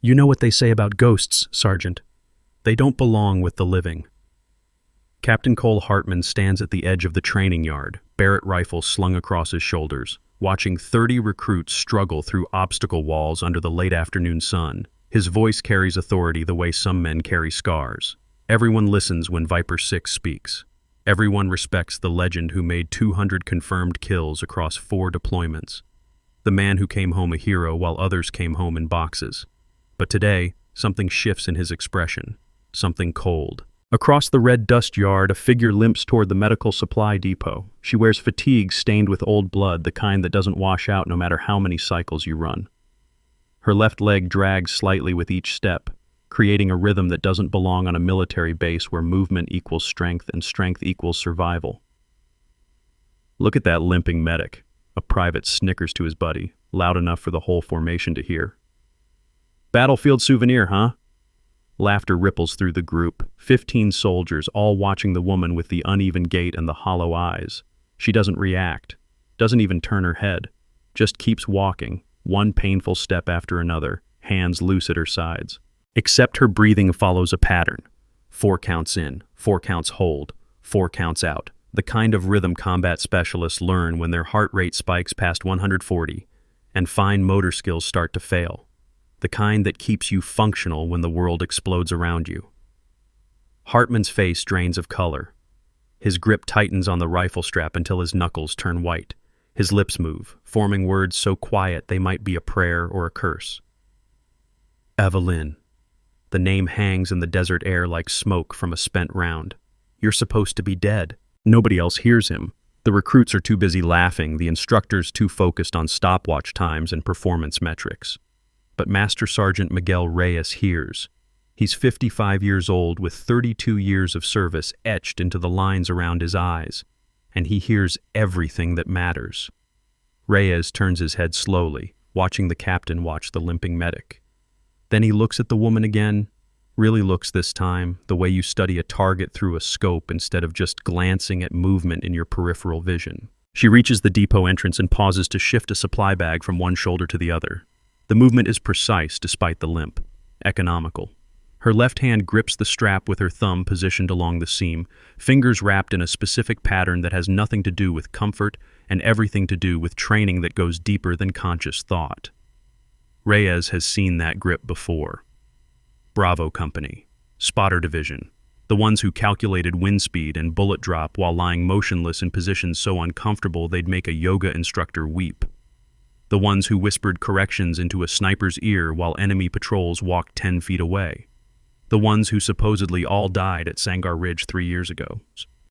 You know what they say about ghosts, Sergeant. They don't belong with the living. Captain Cole Hartman stands at the edge of the training yard, Barrett rifle slung across his shoulders, watching 30 recruits struggle through obstacle walls under the late afternoon sun. His voice carries authority the way some men carry scars. Everyone listens when Viper 6 speaks. Everyone respects the legend who made 200 confirmed kills across 4 deployments. The man who came home a hero while others came home in boxes. But today, something shifts in his expression. Something cold. Across the red dust yard, a figure limps toward the medical supply depot. She wears fatigues stained with old blood, the kind that doesn't wash out no matter how many cycles you run. Her left leg drags slightly with each step, creating a rhythm that doesn't belong on a military base where movement equals strength and strength equals survival. Look at that limping medic. A private snickers to his buddy, loud enough for the whole formation to hear. Battlefield souvenir, huh? Laughter ripples through the group, 15 soldiers all watching the woman with the uneven gait and the hollow eyes. She doesn't react, doesn't even turn her head, just keeps walking, one painful step after another, hands loose at her sides. Except her breathing follows a pattern. 4 counts in, 4 counts hold, 4 counts out. The kind of rhythm combat specialists learn when their heart rate spikes past 140 and fine motor skills start to fail. The kind that keeps you functional when the world explodes around you. Hartman's face drains of color. His grip tightens on the rifle strap until his knuckles turn white. His lips move, forming words so quiet they might be a prayer or a curse. Evelyn. The name hangs in the desert air like smoke from a spent round. You're supposed to be dead. Nobody else hears him. The recruits are too busy laughing, the instructors too focused on stopwatch times and performance metrics. But Master Sergeant Miguel Reyes hears. He's 55 years old with 32 years of service etched into the lines around his eyes, and he hears everything that matters. Reyes turns his head slowly, watching the captain watch the limping medic. Then he looks at the woman again, really looks this time, the way you study a target through a scope instead of just glancing at movement in your peripheral vision. She reaches the depot entrance and pauses to shift a supply bag from one shoulder to the other. The movement is precise despite the limp, economical. Her left hand grips the strap with her thumb positioned along the seam, fingers wrapped in a specific pattern that has nothing to do with comfort and everything to do with training that goes deeper than conscious thought. Reyes has seen that grip before. Bravo Company, Spotter Division, the ones who calculated wind speed and bullet drop while lying motionless in positions so uncomfortable they'd make a yoga instructor weep. The ones who whispered corrections into a sniper's ear while enemy patrols walked 10 feet away. The ones who supposedly all died at Sangar Ridge 3 years ago.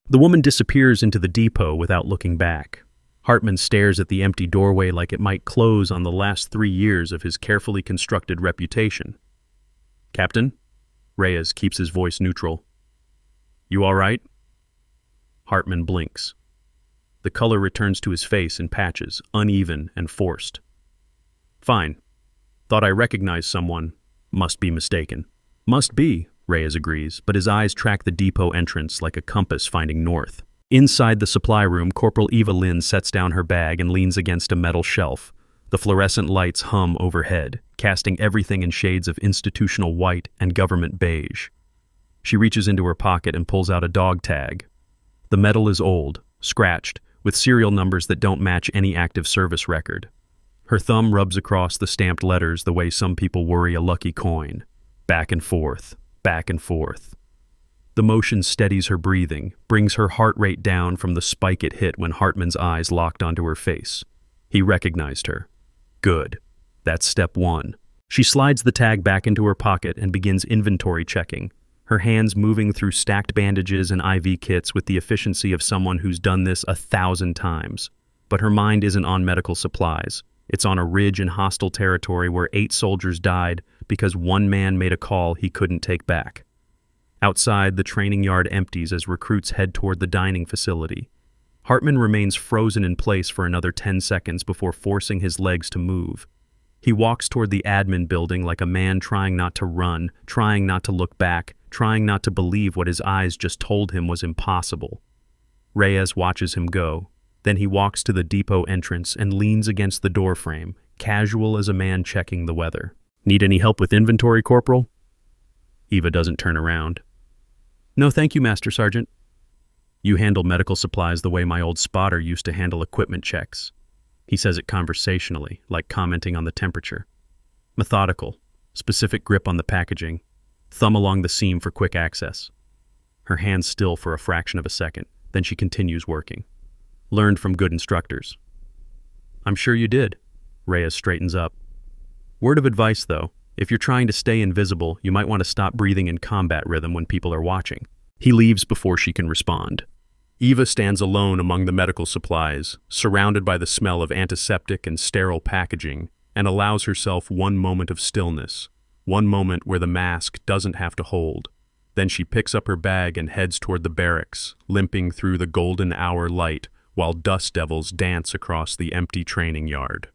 The woman disappears into the depot without looking back. Hartman stares at the empty doorway like it might close on the last 3 years of his carefully constructed reputation. Captain? Reyes keeps his voice neutral. You all right? Hartman blinks. The color returns to his face in patches, uneven and forced. Fine. Thought I recognized someone. Must be mistaken. Must be, Reyes agrees, but his eyes track the depot entrance like a compass finding north. Inside the supply room, Corporal Eva Lynn sets down her bag and leans against a metal shelf. The fluorescent lights hum overhead, casting everything in shades of institutional white and government beige. She reaches into her pocket and pulls out a dog tag. The metal is old, scratched, with serial numbers that don't match any active service record. Her thumb rubs across the stamped letters the way some people worry a lucky coin. Back and forth, back and forth. The motion steadies her breathing, brings her heart rate down from the spike it hit when Hartman's eyes locked onto her face. He recognized her. Good. That's step 1. She slides the tag back into her pocket and begins inventory checking, her hands moving through stacked bandages and IV kits with the efficiency of someone who's done this 1,000 times. But her mind isn't on medical supplies. It's on a ridge in hostile territory where 8 soldiers died because one man made a call he couldn't take back. Outside, the training yard empties as recruits head toward the dining facility. Hartman remains frozen in place for another 10 seconds before forcing his legs to move. He walks toward the admin building like a man trying not to run, trying not to look back, trying not to believe what his eyes just told him was impossible. Reyes watches him go. Then he walks to the depot entrance and leans against the doorframe, casual as a man checking the weather. Need any help with inventory, Corporal? Eva doesn't turn around. No, thank you, Master Sergeant. You handle medical supplies the way my old spotter used to handle equipment checks. He says it conversationally, like commenting on the temperature. Methodical, specific grip on the packaging, thumb along the seam for quick access. Her hands still for a fraction of a second, then she continues working. Learned from good instructors. I'm sure you did. Reyes straightens up. Word of advice, though. If you're trying to stay invisible, you might want to stop breathing in combat rhythm when people are watching. He leaves before she can respond. Eva stands alone among the medical supplies, surrounded by the smell of antiseptic and sterile packaging, and allows herself one moment of stillness, one moment where the mask doesn't have to hold. Then she picks up her bag and heads toward the barracks, limping through the golden hour light while dust devils dance across the empty training yard.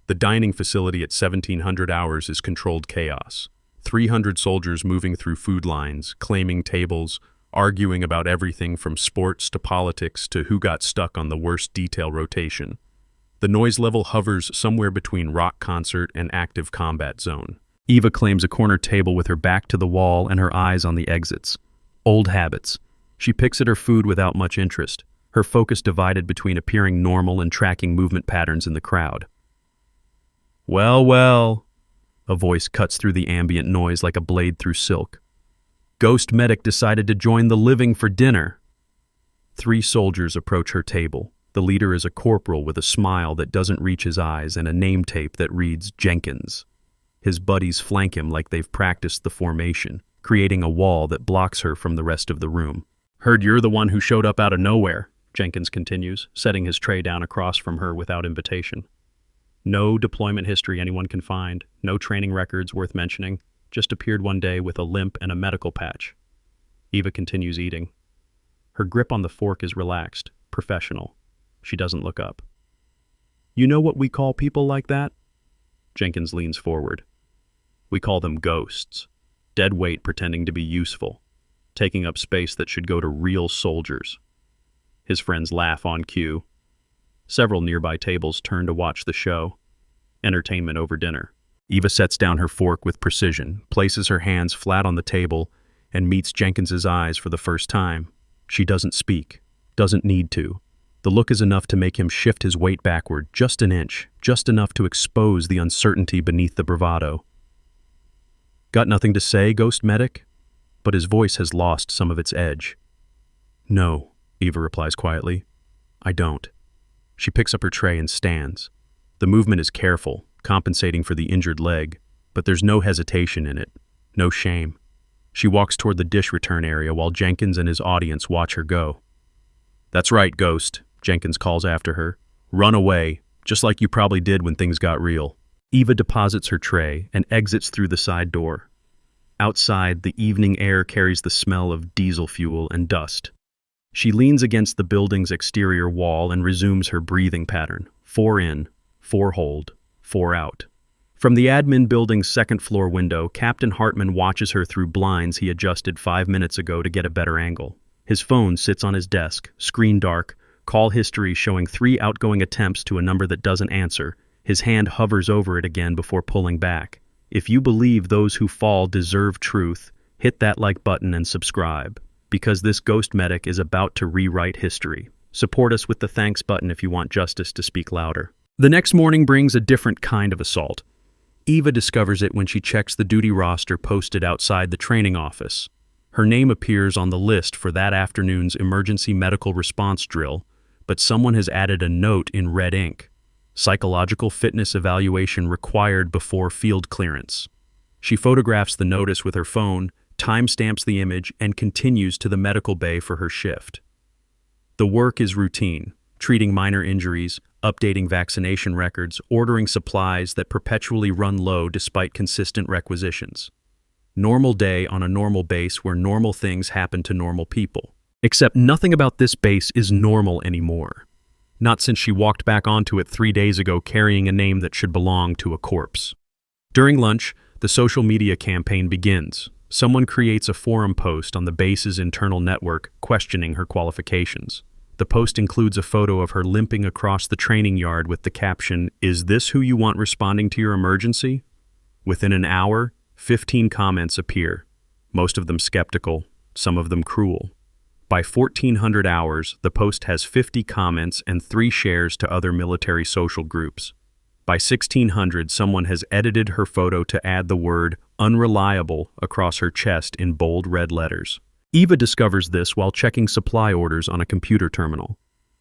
The dining facility at 1700 hours is controlled chaos. 300 soldiers moving through food lines, claiming tables, arguing about everything from sports to politics to who got stuck on the worst detail rotation. The noise level hovers somewhere between rock concert and active combat zone. Eva claims a corner table with her back to the wall and her eyes on the exits. Old habits. She picks at her food without much interest, her focus divided between appearing normal and tracking movement patterns in the crowd. Well, well, a voice cuts through the ambient noise like a blade through silk. Ghost Medic decided to join the living for dinner. 3 soldiers approach her table. The leader is a corporal with a smile that doesn't reach his eyes and a name tape that reads Jenkins. His buddies flank him like they've practiced the formation, creating a wall that blocks her from the rest of the room. Heard you're the one who showed up out of nowhere, Jenkins continues, setting his tray down across from her without invitation. No deployment history anyone can find, no training records worth mentioning, just appeared one day with a limp and a medical patch. Eva continues eating. Her grip on the fork is relaxed, professional. She doesn't look up. You know what we call people like that? Jenkins leans forward. We call them ghosts. Dead weight pretending to be useful, taking up space that should go to real soldiers. His friends laugh on cue. Several nearby tables turn to watch the show. Entertainment over dinner. Eva sets down her fork with precision, places her hands flat on the table, and meets Jenkins's eyes for the first time. She doesn't speak, doesn't need to. The look is enough to make him shift his weight backward just an inch, just enough to expose the uncertainty beneath the bravado. Got nothing to say, Ghost Medic? But his voice has lost some of its edge. No, Eva replies quietly. I don't. She picks up her tray and stands. The movement is careful, compensating for the injured leg, but there's no hesitation in it, no shame. She walks toward the dish return area while Jenkins and his audience watch her go. That's right, Ghost, Jenkins calls after her. Run away, just like you probably did when things got real. Eva deposits her tray and exits through the side door. Outside, the evening air carries the smell of diesel fuel and dust. She leans against the building's exterior wall and resumes her breathing pattern. 4 in, 4 hold, 4 out. From the admin building's second-floor window, Captain Hartman watches her through blinds he adjusted 5 minutes ago to get a better angle. His phone sits on his desk, screen dark, call history showing 3 outgoing attempts to a number that doesn't answer. His hand hovers over it again before pulling back. If you believe those who fall deserve truth, hit that like button and subscribe, because this Ghost Medic is about to rewrite history. Support us with the thanks button if you want justice to speak louder. The next morning brings a different kind of assault. Eva discovers it when she checks the duty roster posted outside the training office. Her name appears on the list for that afternoon's emergency medical response drill, but someone has added a note in red ink. Psychological fitness evaluation required before field clearance. She photographs the notice with her phone, timestamps the image, and continues to the medical bay for her shift. The work is routine, treating minor injuries, updating vaccination records, ordering supplies that perpetually run low despite consistent requisitions. Normal day on a normal base where normal things happen to normal people. Except nothing about this base is normal anymore. Not since she walked back onto it 3 days ago carrying a name that should belong to a corpse. During lunch, the social media campaign begins. Someone creates a forum post on the base's internal network questioning her qualifications. The post includes a photo of her limping across the training yard with the caption, "Is this who you want responding to your emergency?" Within an hour, 15 comments appear, most of them skeptical, some of them cruel. By 1400 hours, the post has 50 comments and 3 shares to other military social groups. By 1600, someone has edited her photo to add the word unreliable across her chest in bold red letters. Eva discovers this while checking supply orders on a computer terminal.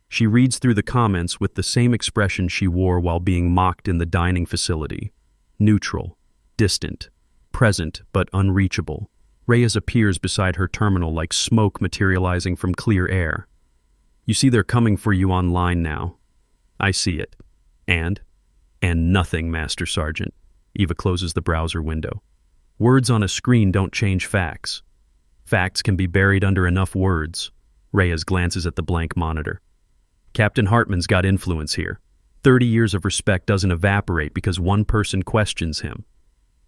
She reads through the comments with the same expression she wore while being mocked in the dining facility. Neutral, distant, present but unreachable. Reyes appears beside her terminal like smoke materializing from clear air. You see they're coming for you online now. I see it. And nothing, Master Sergeant. Eva closes the browser window. Words on a screen don't change facts. Facts can be buried under enough words. Reyes glances at the blank monitor. Captain Hartman's got influence here. 30 years of respect doesn't evaporate because one person questions him.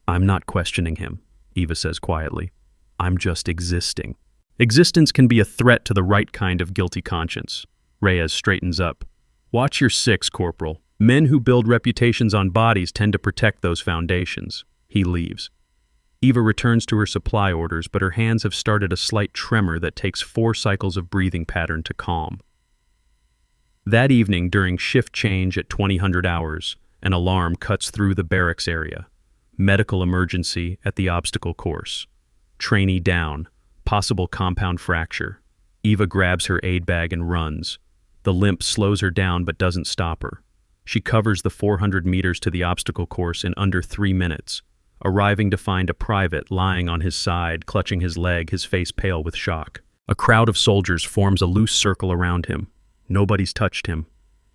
I'm not questioning him, Eva says quietly. I'm just existing. Existence can be a threat to the right kind of guilty conscience. Reyes straightens up. Watch your 6, Corporal. Men who build reputations on bodies tend to protect those foundations. He leaves. Eva returns to her supply orders, but her hands have started a slight tremor that takes 4 cycles of breathing pattern to calm. That evening, during shift change at 2000 hours, an alarm cuts through the barracks area. Medical emergency at the obstacle course. Trainee down. Possible compound fracture. Eva grabs her aid bag and runs. The limp slows her down but doesn't stop her. She covers the 400 meters to the obstacle course in under 3 minutes, arriving to find a private lying on his side, clutching his leg, his face pale with shock. A crowd of soldiers forms a loose circle around him. Nobody's touched him.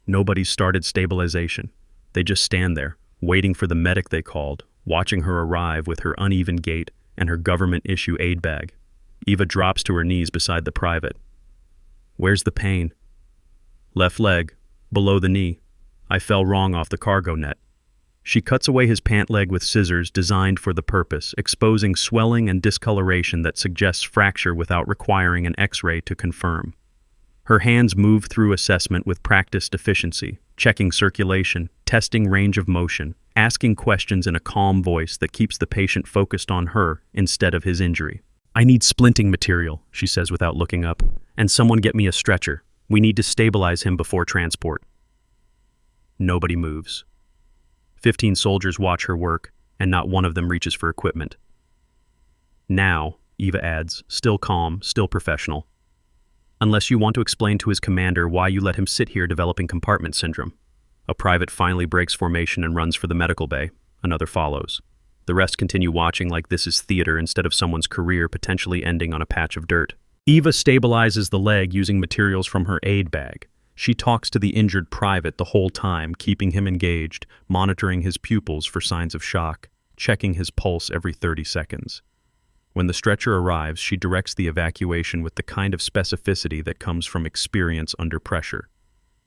Nobody's started stabilization. They just stand there, waiting for the medic they called, watching her arrive with her uneven gait and her government-issue aid bag. Eva drops to her knees beside the private. Where's the pain? Left leg, below the knee. I fell wrong off the cargo net. She cuts away his pant leg with scissors designed for the purpose, exposing swelling and discoloration that suggests fracture without requiring an X-ray to confirm. Her hands move through assessment with practiced efficiency, checking circulation, testing range of motion, asking questions in a calm voice that keeps the patient focused on her instead of his injury. I need splinting material, she says without looking up, and someone get me a stretcher. We need to stabilize him before transport. Nobody moves. 15 soldiers watch her work, and not one of them reaches for equipment. Now, Eva adds, still calm, still professional. Unless you want to explain to his commander why you let him sit here developing compartment syndrome. A private finally breaks formation and runs for the medical bay. Another follows. The rest continue watching like this is theater instead of someone's career potentially ending on a patch of dirt. Eva stabilizes the leg using materials from her aid bag. She talks to the injured private the whole time, keeping him engaged, monitoring his pupils for signs of shock, checking his pulse every 30 seconds. When the stretcher arrives, she directs the evacuation with the kind of specificity that comes from experience under pressure.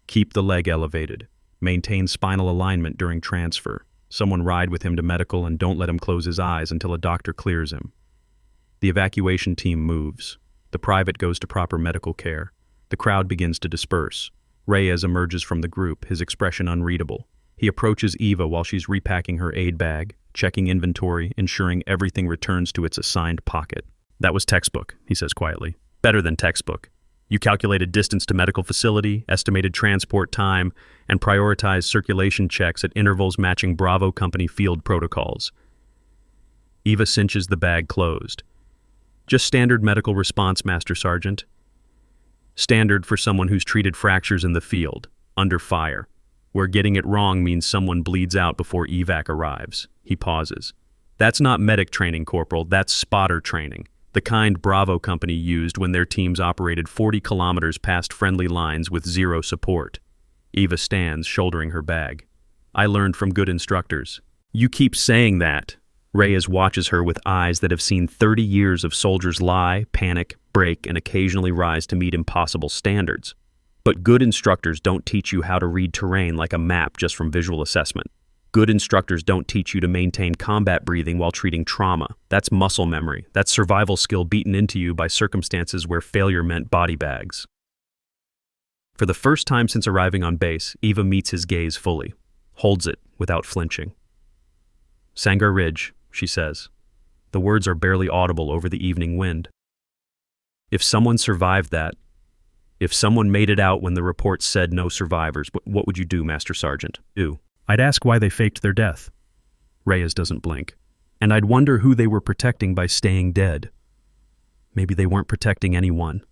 Keep the leg elevated. Maintain spinal alignment during transfer. Someone ride with him to medical and don't let him close his eyes until a doctor clears him. The evacuation team moves. The private goes to proper medical care. The crowd begins to disperse. Reyes emerges from the group, his expression unreadable. He approaches Eva while she's repacking her aid bag, checking inventory, ensuring everything returns to its assigned pocket. That was textbook, he says quietly. Better than textbook. You calculated distance to medical facility, estimated transport time, and prioritized circulation checks at intervals matching Bravo Company field protocols. Eva cinches the bag closed. Just standard medical response, Master Sergeant. Standard for someone who's treated fractures in the field, under fire, where getting it wrong means someone bleeds out before evac arrives. He pauses. That's not medic training, Corporal, that's spotter training. The kind Bravo Company used when their teams operated 40 kilometers past friendly lines with zero support. Eva stands, shouldering her bag. I learned from good instructors. You keep saying that. Reyes watches her with eyes that have seen 30 years of soldiers lie, panic, break, and occasionally rise to meet impossible standards. But good instructors don't teach you how to read terrain like a map just from visual assessment. Good instructors don't teach you to maintain combat breathing while treating trauma. That's muscle memory. That's survival skill beaten into you by circumstances where failure meant body bags. For the first time since arriving on base, Eva meets his gaze fully, holds it without flinching. Sangar Ridge, she says. The words are barely audible over the evening wind. If someone survived that, if someone made it out when the report said no survivors, what would you do, Master Sergeant? I'd ask why they faked their death. Reyes doesn't blink. And I'd wonder who they were protecting by staying dead. Maybe they weren't protecting anyone.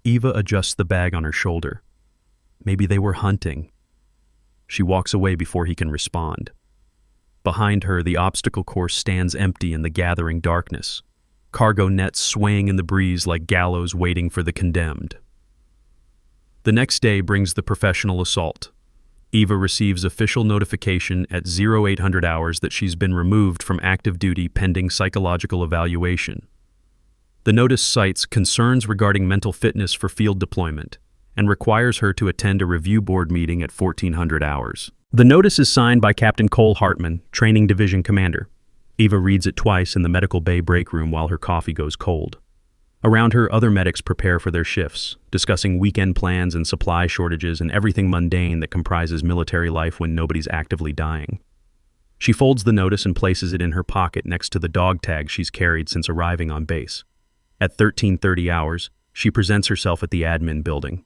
Eva adjusts the bag on her shoulder. Maybe they were hunting. She walks away before he can respond. Behind her, the obstacle course stands empty in the gathering darkness. Cargo nets swaying in the breeze like gallows waiting for the condemned. The next day brings the professional assault. Eva receives official notification at 0800 hours that she's been removed from active duty pending psychological evaluation. The notice cites concerns regarding mental fitness for field deployment and requires her to attend a review board meeting at 1400 hours. The notice is signed by Captain Cole Hartman, Training Division Commander. Eva reads it twice in the medical bay break room while her coffee goes cold. Around her, other medics prepare for their shifts, discussing weekend plans and supply shortages and everything mundane that comprises military life when nobody's actively dying. She folds the notice and places it in her pocket next to the dog tag she's carried since arriving on base. At 13:30 hours, she presents herself at the admin building.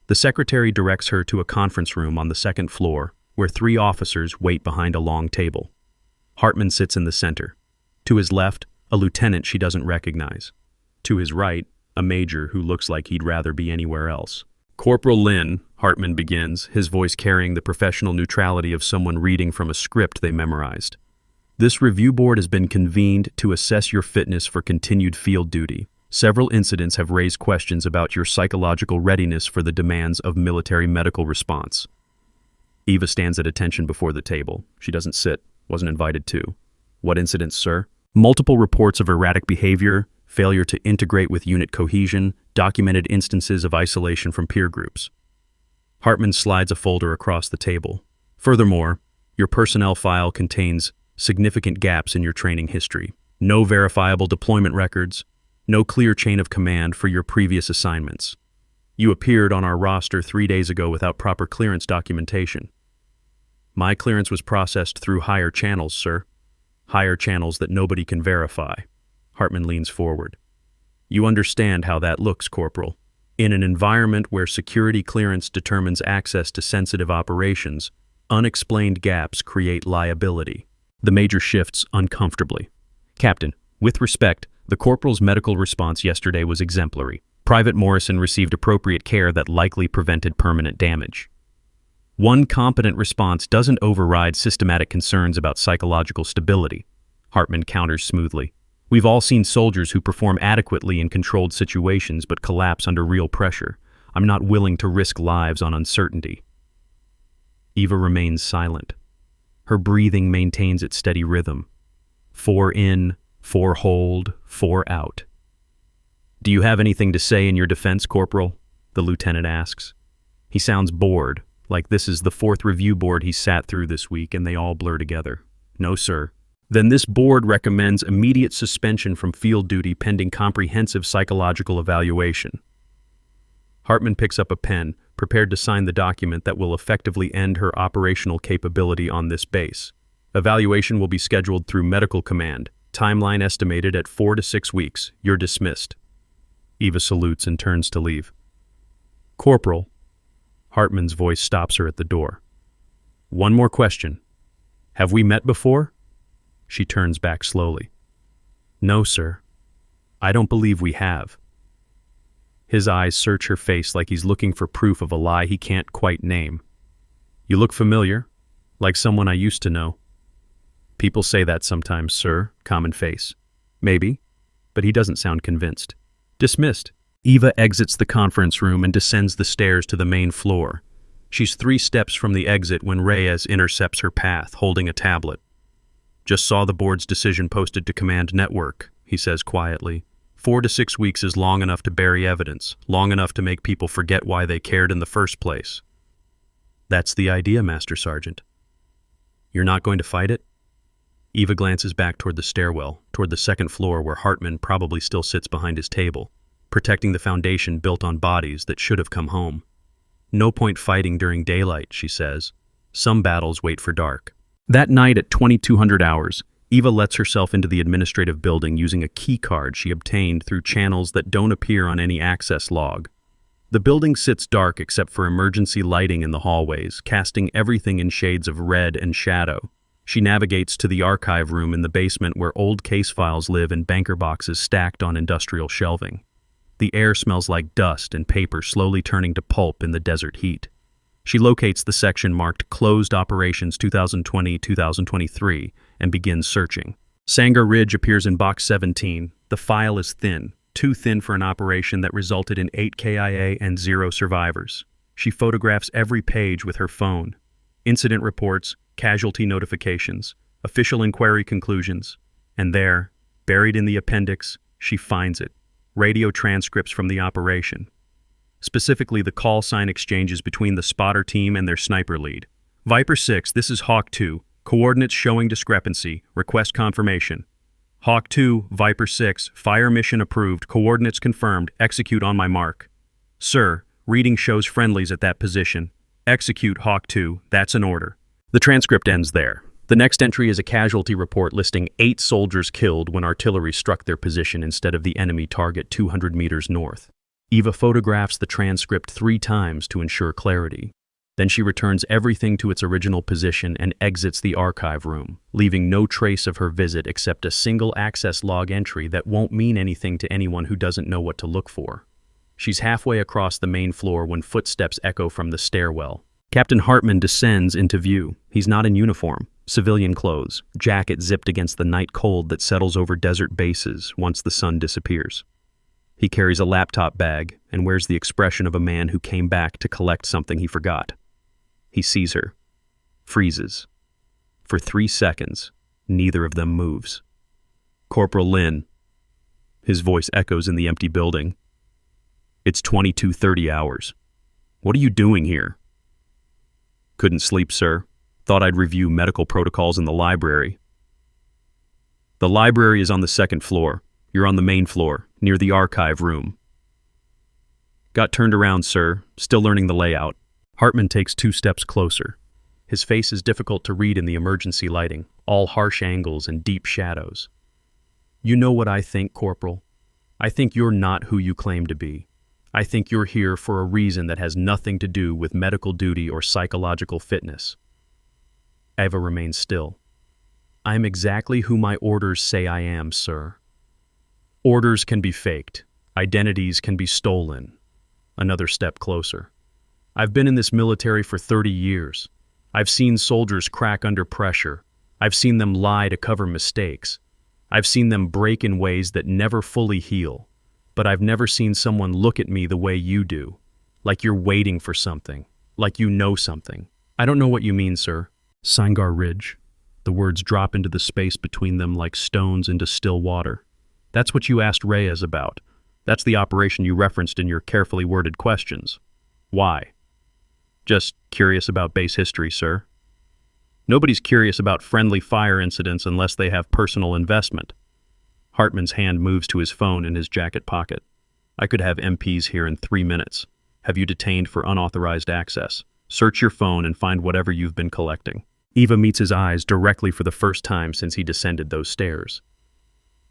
The secretary directs her to a conference room on the second floor, where 3 officers wait behind a long table. Hartman sits in the center. To his left, a lieutenant she doesn't recognize. To his right, a major who looks like he'd rather be anywhere else. Corporal Lynn, Hartman begins, his voice carrying the professional neutrality of someone reading from a script they memorized. This review board has been convened to assess your fitness for continued field duty. Several incidents have raised questions about your psychological readiness for the demands of military medical response. Eva stands at attention before the table. She doesn't sit, wasn't invited to. What incidents, sir? Multiple reports of erratic behavior, failure to integrate with unit cohesion, documented instances of isolation from peer groups. Hartman slides a folder across the table. Furthermore, your personnel file contains significant gaps in your training history. No verifiable deployment records, no clear chain of command for your previous assignments. You appeared on our roster 3 days ago without proper clearance documentation. My clearance was processed through higher channels, sir. Higher channels that nobody can verify. Hartman leans forward. You understand how that looks, Corporal. In an environment where security clearance determines access to sensitive operations, unexplained gaps create liability. The major shifts uncomfortably. Captain, with respect, the corporal's medical response yesterday was exemplary. Private Morrison received appropriate care that likely prevented permanent damage. One competent response doesn't override systematic concerns about psychological stability. Hartman counters smoothly. We've all seen soldiers who perform adequately in controlled situations but collapse under real pressure. I'm not willing to risk lives on uncertainty. Eva remains silent. Her breathing maintains its steady rhythm. 4 in, 4 hold, 4 out. Do you have anything to say in your defense, Corporal? The lieutenant asks. He sounds bored, like this is the 4th review board he sat through this week and they all blur together. No, sir. Then this board recommends immediate suspension from field duty pending comprehensive psychological evaluation. Hartman picks up a pen, prepared to sign the document that will effectively end her operational capability on this base. Evaluation will be scheduled through medical command. Timeline estimated at 4 to 6 weeks. You're dismissed. Eva salutes and turns to leave. Corporal. Hartman's voice stops her at the door. One more question. Have we met before? She turns back slowly. No, sir. I don't believe we have. His eyes search her face like he's looking for proof of a lie he can't quite name. You look familiar, like someone I used to know. People say that sometimes, sir, common face. Maybe, but he doesn't sound convinced. Dismissed. Eva exits the conference room and descends the stairs to the main floor. She's 3 steps from the exit when Reyes intercepts her path, holding a tablet. Just saw the board's decision posted to Command Network, he says quietly. 4 to 6 weeks is long enough to bury evidence, long enough to make people forget why they cared in the first place. That's the idea, Master Sergeant. You're not going to fight it? Eva glances back toward the stairwell, toward the second floor where Hartman probably still sits behind his table, protecting the foundation built on bodies that should have come home. No point fighting during daylight, she says. Some battles wait for dark. That night at 2200 hours, Eva lets herself into the administrative building using a key card she obtained through channels that don't appear on any access log. The building sits dark except for emergency lighting in the hallways, casting everything in shades of red and shadow. She navigates to the archive room in the basement where old case files live in banker boxes stacked on industrial shelving. The air smells like dust and paper slowly turning to pulp in the desert heat. She locates the section marked Closed Operations 2020-2023 and begins searching. Sangar Ridge appears in box 17. The file is thin, too thin for an operation that resulted in 8 KIA and 0 survivors. She photographs every page with her phone. Incident reports, casualty notifications, official inquiry conclusions. And there, buried in the appendix, she finds it. Radio transcripts from the operation. Specifically the call sign exchanges between the spotter team and their sniper lead. Viper 6, this is Hawk 2. Coordinates showing discrepancy. Request confirmation. Hawk 2, Viper 6, fire mission approved. Coordinates confirmed. Execute on my mark. Sir, reading shows friendlies at that position. Execute, Hawk 2. That's an order. The transcript ends there. The next entry is a casualty report listing 8 soldiers killed when artillery struck their position instead of the enemy target 200 meters north. Eva photographs the transcript 3 times to ensure clarity. Then she returns everything to its original position and exits the archive room, leaving no trace of her visit except a single access log entry that won't mean anything to anyone who doesn't know what to look for. She's halfway across the main floor when footsteps echo from the stairwell. Captain Hartman descends into view. He's not in uniform, civilian clothes, jacket zipped against the night cold that settles over desert bases once the sun disappears. He carries a laptop bag and wears the expression of a man who came back to collect something he forgot. He sees her, freezes. For 3 seconds, neither of them moves. Corporal Lin. His voice echoes in the empty building. It's 22:30 hours. What are you doing here? Couldn't sleep, sir. Thought I'd review medical protocols in the library. The library is on the 2nd floor. You're on the main floor, near the archive room. Got turned around, sir. Still learning the layout. Hartman takes 2 steps closer. His face is difficult to read in the emergency lighting, all harsh angles and deep shadows. You know what I think, Corporal? I think you're not who you claim to be. I think you're here for a reason that has nothing to do with medical duty or psychological fitness. Eva remains still. I'm exactly who my orders say I am, sir. Orders can be faked. Identities can be stolen. Another step closer. I've been in this military for 30 years. I've seen soldiers crack under pressure. I've seen them lie to cover mistakes. I've seen them break in ways that never fully heal. But I've never seen someone look at me the way you do. Like you're waiting for something. Like you know something. I don't know what you mean, sir. Sangar Ridge. The words drop into the space between them like stones into still water. That's what you asked Reyes about. That's the operation you referenced in your carefully worded questions. Why? Just curious about base history, sir. Nobody's curious about friendly fire incidents unless they have personal investment. Hartman's hand moves to his phone in his jacket pocket. I could have MPs here in 3 minutes. Have you detained for unauthorized access? Search your phone and find whatever you've been collecting. Eva meets his eyes directly for the first time since he descended those stairs.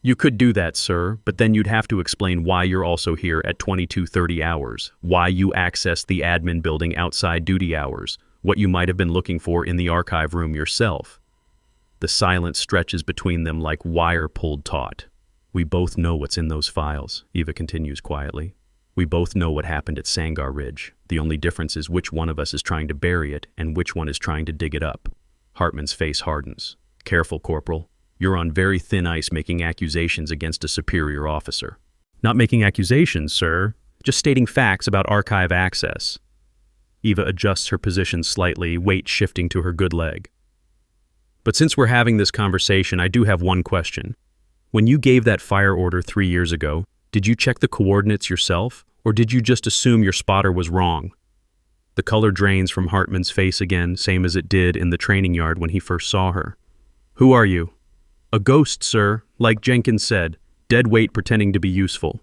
You could do that, sir, but then you'd have to explain why you're also here at 22:30 hours, why you accessed the admin building outside duty hours, what you might have been looking for in the archive room yourself. The silence stretches between them like wire pulled taut. We both know what's in those files, Eva continues quietly. We both know what happened at Sangar Ridge. The only difference is which one of us is trying to bury it and which one is trying to dig it up. Hartman's face hardens. Careful, Corporal. You're on very thin ice making accusations against a superior officer. Not making accusations, sir. Just stating facts about archive access. Eva adjusts her position slightly, weight shifting to her good leg. But since we're having this conversation, I do have one question. When you gave that fire order 3 years ago, did you check the coordinates yourself, or did you just assume your spotter was wrong? The color drains from Hartman's face again, same as it did in the training yard when he first saw her. Who are you? A ghost, sir, like Jenkins said, dead weight pretending to be useful.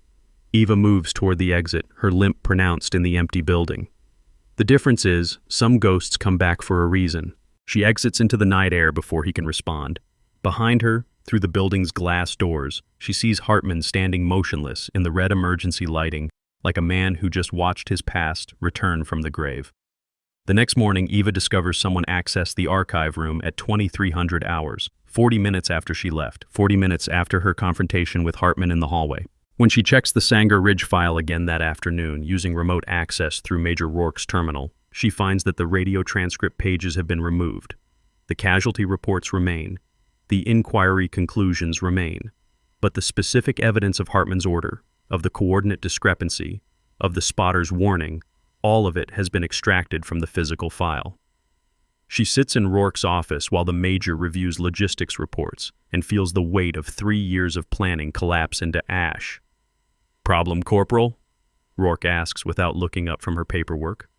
Eva moves toward the exit, her limp pronounced in the empty building. The difference is, some ghosts come back for a reason. She exits into the night air before he can respond. Behind her, through the building's glass doors, she sees Hartman standing motionless in the red emergency lighting, like a man who just watched his past return from the grave. The next morning, Eva discovers someone accessed the archive room at 2300 hours, 40 minutes after she left, 40 minutes after her confrontation with Hartman in the hallway. When she checks the Sanger Ridge file again that afternoon, using remote access through Major Rourke's terminal, she finds that the radio transcript pages have been removed. The casualty reports remain. The inquiry conclusions remain. But the specific evidence of Hartman's order, of the coordinate discrepancy, of the spotter's warning, all of it has been extracted from the physical file. She sits in Rourke's office while the Major reviews logistics reports and feels the weight of 3 years of planning collapse into ash. "Problem, Corporal?" Rourke asks without looking up from her paperwork.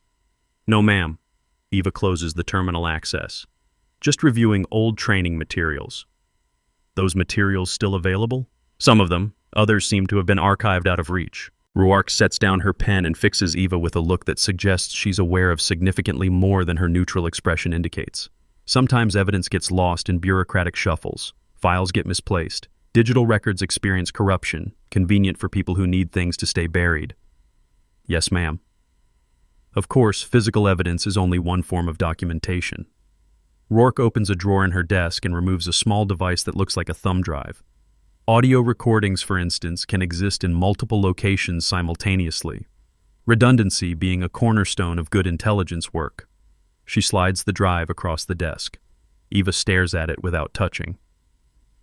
"No, ma'am." Eva closes the terminal access. "Just reviewing old training materials." "Those materials still available?" "Some of them. Others seem to have been archived out of reach." Rourke sets down her pen and fixes Eva with a look that suggests she's aware of significantly more than her neutral expression indicates. Sometimes evidence gets lost in bureaucratic shuffles. Files get misplaced. Digital records experience corruption, convenient for people who need things to stay buried. "Yes, ma'am." Of course, physical evidence is only one form of documentation. Rourke opens a drawer in her desk and removes a small device that looks like a thumb drive. Audio recordings, for instance, can exist in multiple locations simultaneously, redundancy being a cornerstone of good intelligence work. She slides the drive across the desk. Eva stares at it without touching.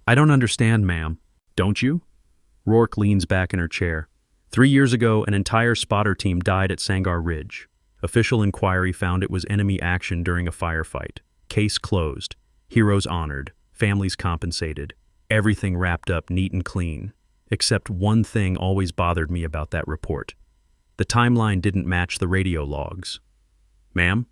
"I don't understand, ma'am." "Don't you?" Rourke leans back in her chair. 3 years ago, an entire spotter team died at Sanger Ridge. Official inquiry found it was enemy action during a firefight. Case closed. Heroes honored. Families compensated. Everything wrapped up neat and clean. Except one thing always bothered me about that report. The timeline didn't match the radio logs. "Ma'am?"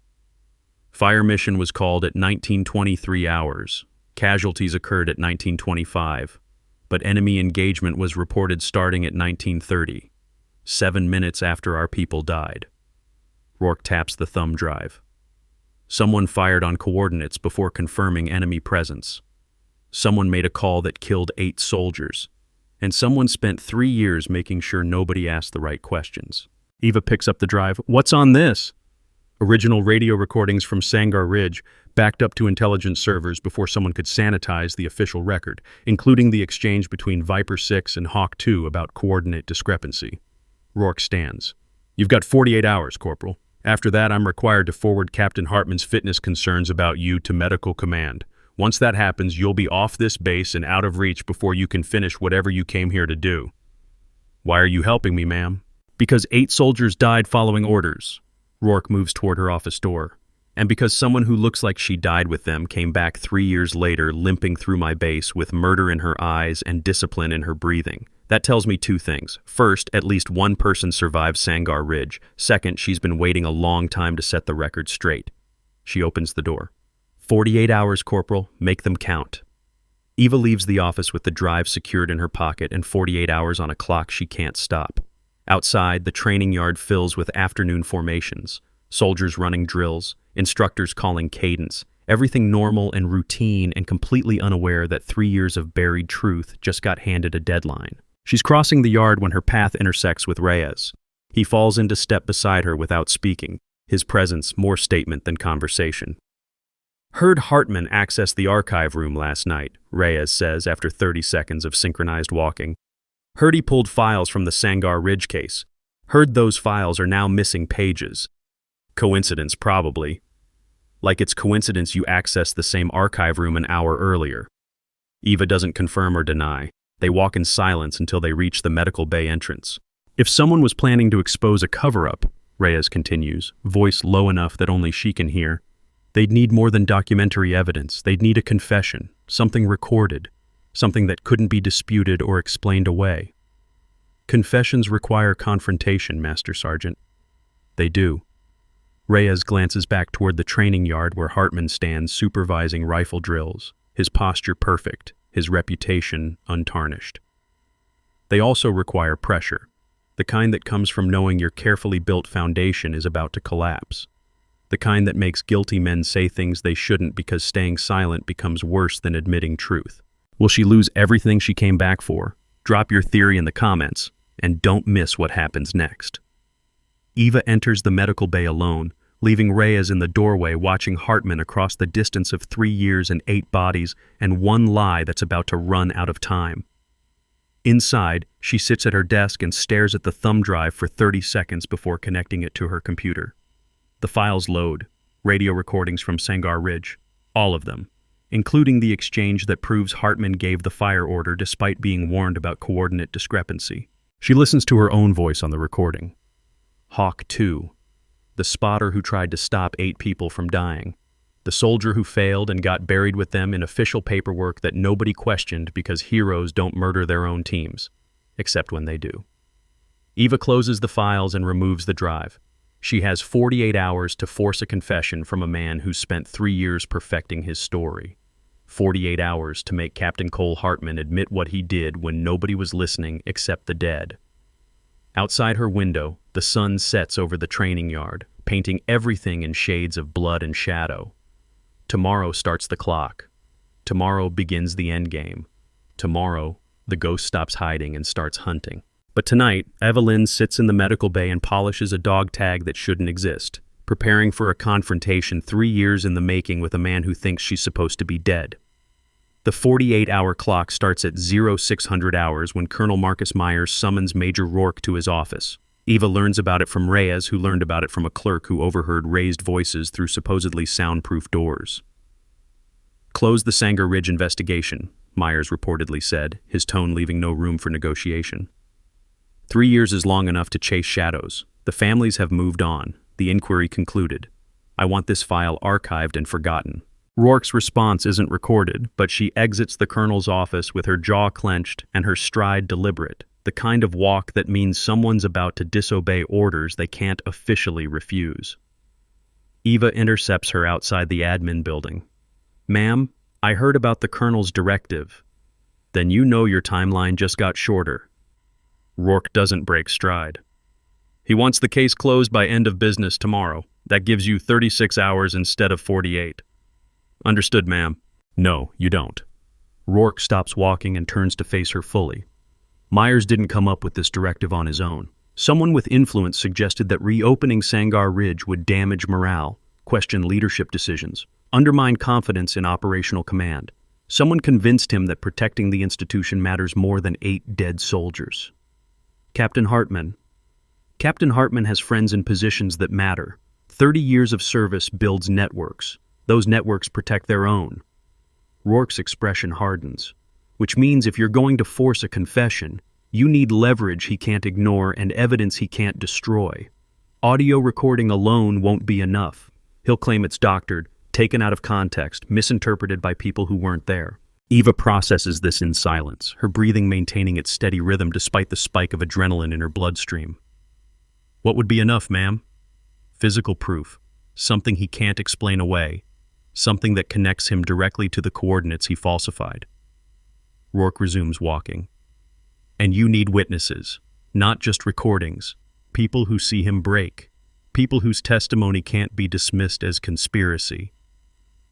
"Fire mission was called at 1923 hours. Casualties occurred at 1925. But enemy engagement was reported starting at 1930. 7 minutes after our people died." Rourke taps the thumb drive. "Someone fired on coordinates before confirming enemy presence. Someone made a call that killed 8 soldiers. And someone spent 3 years making sure nobody asked the right questions." Eva picks up the drive. "What's on this?" "Original radio recordings from Sanger Ridge, backed up to intelligence servers before someone could sanitize the official record, including the exchange between Viper 6 and Hawk 2 about coordinate discrepancy." Rourke stands. "You've got 48 hours, Corporal. After that, I'm required to forward Captain Hartman's fitness concerns about you to Medical Command. Once that happens, you'll be off this base and out of reach before you can finish whatever you came here to do." "Why are you helping me, ma'am?" "Because 8 soldiers died following orders." Rourke moves toward her office door. "And because someone who looks like she died with them came back 3 years later limping through my base with murder in her eyes and discipline in her breathing. That tells me 2 things. First, at least one person survived Sanger Ridge. Second, she's been waiting a long time to set the record straight." She opens the door. 48 hours, Corporal. Make them count." Eva leaves the office with the drive secured in her pocket and 48 hours on a clock she can't stop. Outside, the training yard fills with afternoon formations, soldiers running drills, instructors calling cadence, everything normal and routine and completely unaware that 3 years of buried truth just got handed a deadline. She's crossing the yard when her path intersects with Reyes. He falls into step beside her without speaking, his presence more statement than conversation. "Heard Hartman access the archive room last night," Reyes says after 30 seconds of synchronized walking. "Heard he pulled files from the Sanger Ridge case. Heard those files are now missing pages. Coincidence, probably. Like it's coincidence you accessed the same archive room an hour earlier." Eva doesn't confirm or deny. They walk in silence until they reach the medical bay entrance. "If someone was planning to expose a cover-up," Reyes continues, voice low enough that only she can hear, "they'd need more than documentary evidence. They'd need a confession, something recorded, something that couldn't be disputed or explained away." "Confessions require confrontation, Master Sergeant." "They do." Reyes glances back toward the training yard where Hartman stands supervising rifle drills, his posture perfect, his reputation untarnished. "They also require pressure, the kind that comes from knowing your carefully built foundation is about to collapse. The kind that makes guilty men say things they shouldn't because staying silent becomes worse than admitting truth. Will she lose everything she came back for? Drop your theory in the comments, and don't miss what happens next. Eva enters the medical bay alone, leaving Reyes in the doorway watching Hartman across the distance of 3 years and 8 bodies and one lie that's about to run out of time. Inside, she sits at her desk and stares at the thumb drive for 30 seconds before connecting it to her computer. The files load, radio recordings from Sangar Ridge, all of them, including the exchange that proves Hartman gave the fire order despite being warned about coordinate discrepancy. She listens to her own voice on the recording. Hawk 2, the spotter who tried to stop 8 people from dying, the soldier who failed and got buried with them in official paperwork that nobody questioned because heroes don't murder their own teams, except when they do. Eva closes the files and removes the drive. She has 48 hours to force a confession from a man who spent 3 years perfecting his story. 48 hours to make Captain Cole Hartman admit what he did when nobody was listening except the dead. Outside her window, the sun sets over the training yard, painting everything in shades of blood and shadow. Tomorrow starts the clock. Tomorrow begins the endgame. Tomorrow, the ghost stops hiding and starts hunting. But tonight, Evelyn sits in the medical bay and polishes a dog tag that shouldn't exist, preparing for a confrontation 3 years in the making with a man who thinks she's supposed to be dead. The 48-hour clock starts at 0600 hours when Colonel Marcus Myers summons Major Rourke to his office. Eva learns about it from Reyes, who learned about it from a clerk who overheard raised voices through supposedly soundproof doors. "Close the Sangar Ridge investigation," Myers reportedly said, his tone leaving no room for negotiation. 3 years is long enough to chase shadows. The families have moved on. The inquiry concluded. I want this file archived and forgotten. Rourke's response isn't recorded, but she exits the colonel's office with her jaw clenched and her stride deliberate, the kind of walk that means someone's about to disobey orders they can't officially refuse. Eva intercepts her outside the admin building. "Ma'am, I heard about the colonel's directive." "Then you know your timeline just got shorter." Rourke doesn't break stride. "He wants the case closed by end of business tomorrow. That gives you 36 hours instead of 48. "Understood, ma'am." "No, you don't." Rourke stops walking and turns to face her fully. Myers didn't come up with this directive on his own. Someone with influence suggested that reopening Sangar Ridge would damage morale, question leadership decisions, undermine confidence in operational command. Someone convinced him that protecting the institution matters more than 8 dead soldiers. Captain Hartman. Captain Hartman has friends in positions that matter. 30 years of service builds networks. Those networks protect their own. Rourke's expression hardens, which means if you're going to force a confession, you need leverage he can't ignore and evidence he can't destroy. Audio recording alone won't be enough. He'll claim it's doctored, taken out of context, misinterpreted by people who weren't there. Eva processes this in silence, her breathing maintaining its steady rhythm despite the spike of adrenaline in her bloodstream. "What would be enough, ma'am?" "Physical proof. Something he can't explain away. Something that connects him directly to the coordinates he falsified." Rourke resumes walking. "And you need witnesses, not just recordings. People who see him break. People whose testimony can't be dismissed as conspiracy."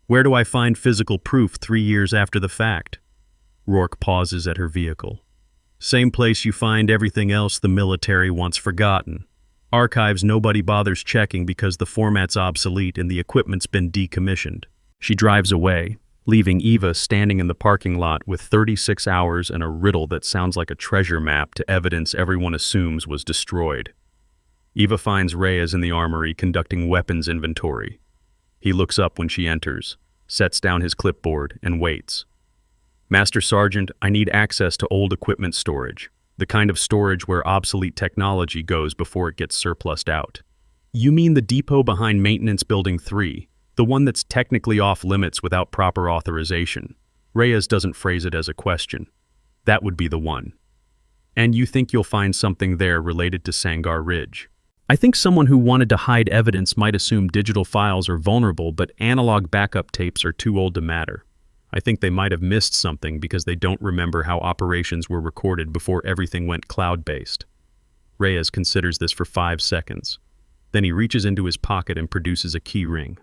"Where do I find physical proof 3 years after the fact?" Rourke pauses at her vehicle. "Same place you find everything else the military wants forgotten. Archives nobody bothers checking because the format's obsolete and the equipment's been decommissioned." She drives away, leaving Eva standing in the parking lot with 36 hours and a riddle that sounds like a treasure map to evidence everyone assumes was destroyed. Eva finds Reyes in the armory conducting weapons inventory. He looks up when she enters, sets down his clipboard, and waits. "Master Sergeant, I need access to old equipment storage, the kind of storage where obsolete technology goes before it gets surplused out." "You mean the depot behind Maintenance Building 3, the one that's technically off limits without proper authorization?" Reyes doesn't phrase it as a question. "That would be the one." "And you think you'll find something there related to Sangar Ridge?" "I think someone who wanted to hide evidence might assume digital files are vulnerable, but analog backup tapes are too old to matter. I think they might have missed something because they don't remember how operations were recorded before everything went cloud-based." Reyes considers this for 5 seconds. Then he reaches into his pocket and produces a key ring.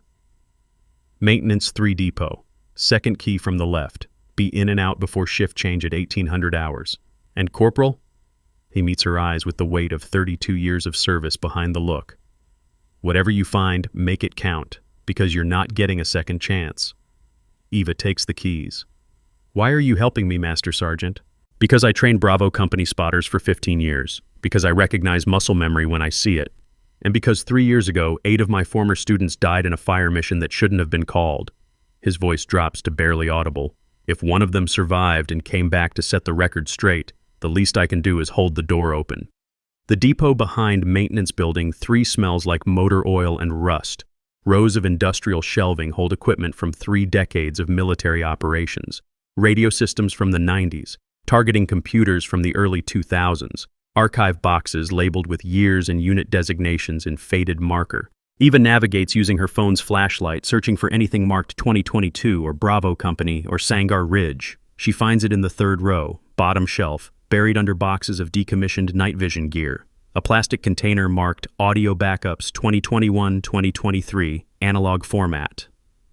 Maintenance 3 Depot. Second key from the left. Be in and out before shift change at 1800 hours. And Corporal? He meets her eyes with the weight of 32 years of service behind the look. Whatever you find, make it count, because you're not getting a second chance. Eva takes the keys. Why are you helping me, Master Sergeant? Because I trained Bravo Company spotters for 15 years. Because I recognize muscle memory when I see it. And because 3 years ago, 8 of my former students died in a fire mission that shouldn't have been called. His voice drops to barely audible. If one of them survived and came back to set the record straight, the least I can do is hold the door open. The depot behind Maintenance Building 3 smells like motor oil and rust. Rows of industrial shelving hold equipment from 3 decades of military operations. Radio systems from the 90s, targeting computers from the early 2000s, archive boxes labeled with years and unit designations in faded marker. Eva navigates using her phone's flashlight, searching for anything marked 2022 or Bravo Company or Sangar Ridge. She finds it in the 3rd row, bottom shelf, buried under boxes of decommissioned night vision gear. A plastic container marked Audio Backups 2021-2023, analog format.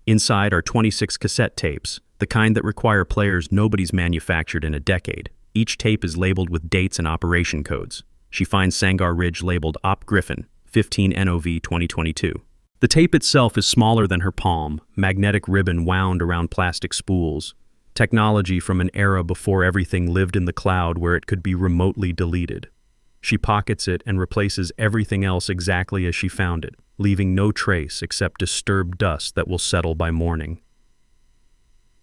Inside are 26 cassette tapes, the kind that require players nobody's manufactured in a decade. Each tape is labeled with dates and operation codes. She finds Sangar Ridge labeled Op Griffin, 15 NOV 2022. The tape itself is smaller than her palm, magnetic ribbon wound around plastic spools. Technology from an era before everything lived in the cloud where it could be remotely deleted. She pockets it and replaces everything else exactly as she found it, leaving no trace except disturbed dust that will settle by morning.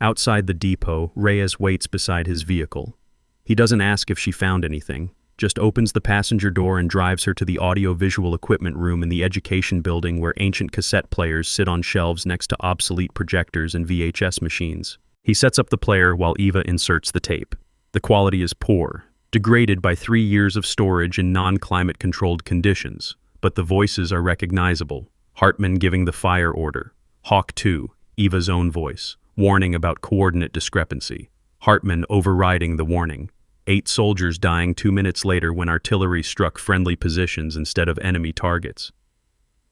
Outside the depot, Reyes waits beside his vehicle. He doesn't ask if she found anything, just opens the passenger door and drives her to the audio-visual equipment room in the education building where ancient cassette players sit on shelves next to obsolete projectors and VHS machines. He sets up the player while Eva inserts the tape. The quality is poor, degraded by 3 years of storage in non-climate-controlled conditions, but the voices are recognizable. Hartman giving the fire order. Hawk 2, Eva's own voice, warning about coordinate discrepancy. Hartman overriding the warning. 8 soldiers dying 2 minutes later when artillery struck friendly positions instead of enemy targets.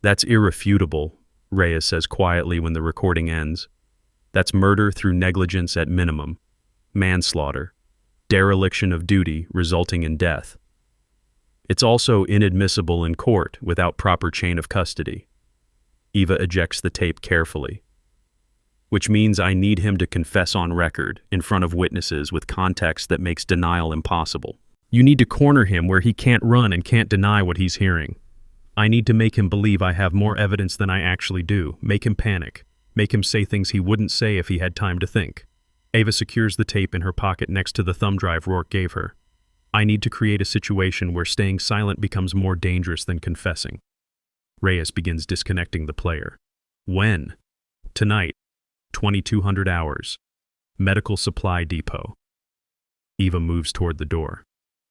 That's irrefutable, Reyes says quietly when the recording ends. That's murder through negligence at minimum. Manslaughter. Dereliction of duty resulting in death. It's also inadmissible in court without proper chain of custody. Eva ejects the tape carefully. Which means I need him to confess on record, in front of witnesses with context that makes denial impossible. You need to corner him where he can't run and can't deny what he's hearing. I need to make him believe I have more evidence than I actually do, make him panic, make him say things he wouldn't say if he had time to think. Eva secures the tape in her pocket next to the thumb drive Rourke gave her. I need to create a situation where staying silent becomes more dangerous than confessing. Reyes begins disconnecting the player. When? Tonight. 2200 hours. Medical Supply Depot. Eva moves toward the door.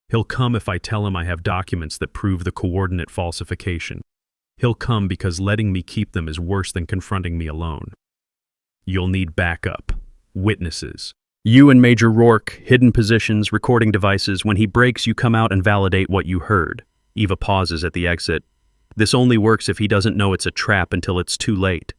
He'll come if I tell him I have documents that prove the coordinate falsification. He'll come because letting me keep them is worse than confronting me alone. You'll need backup. Witnesses. You and Major Rourke, hidden positions, recording devices. When he breaks, you come out and validate what you heard. Eva pauses at the exit. This only works if he doesn't know it's a trap until it's too late.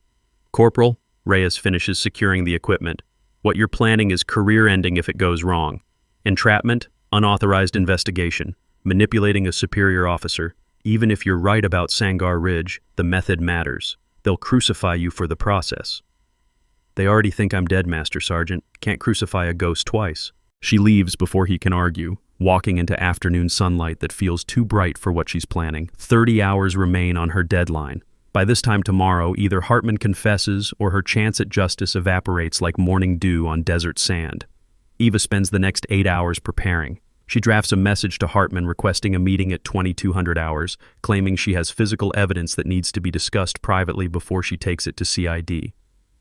Corporal, Reyes finishes securing the equipment. What you're planning is career-ending if it goes wrong. Entrapment, unauthorized investigation, manipulating a superior officer. Even if you're right about Sangar Ridge, the method matters. They'll crucify you for the process. They already think I'm dead, Master Sergeant. Can't crucify a ghost twice. She leaves before he can argue, walking into afternoon sunlight that feels too bright for what she's planning. 30 hours remain on her deadline. By this time tomorrow, either Hartman confesses or her chance at justice evaporates like morning dew on desert sand. Eva spends the next 8 hours preparing. She drafts a message to Hartman requesting a meeting at 2200 hours, claiming she has physical evidence that needs to be discussed privately before she takes it to CID.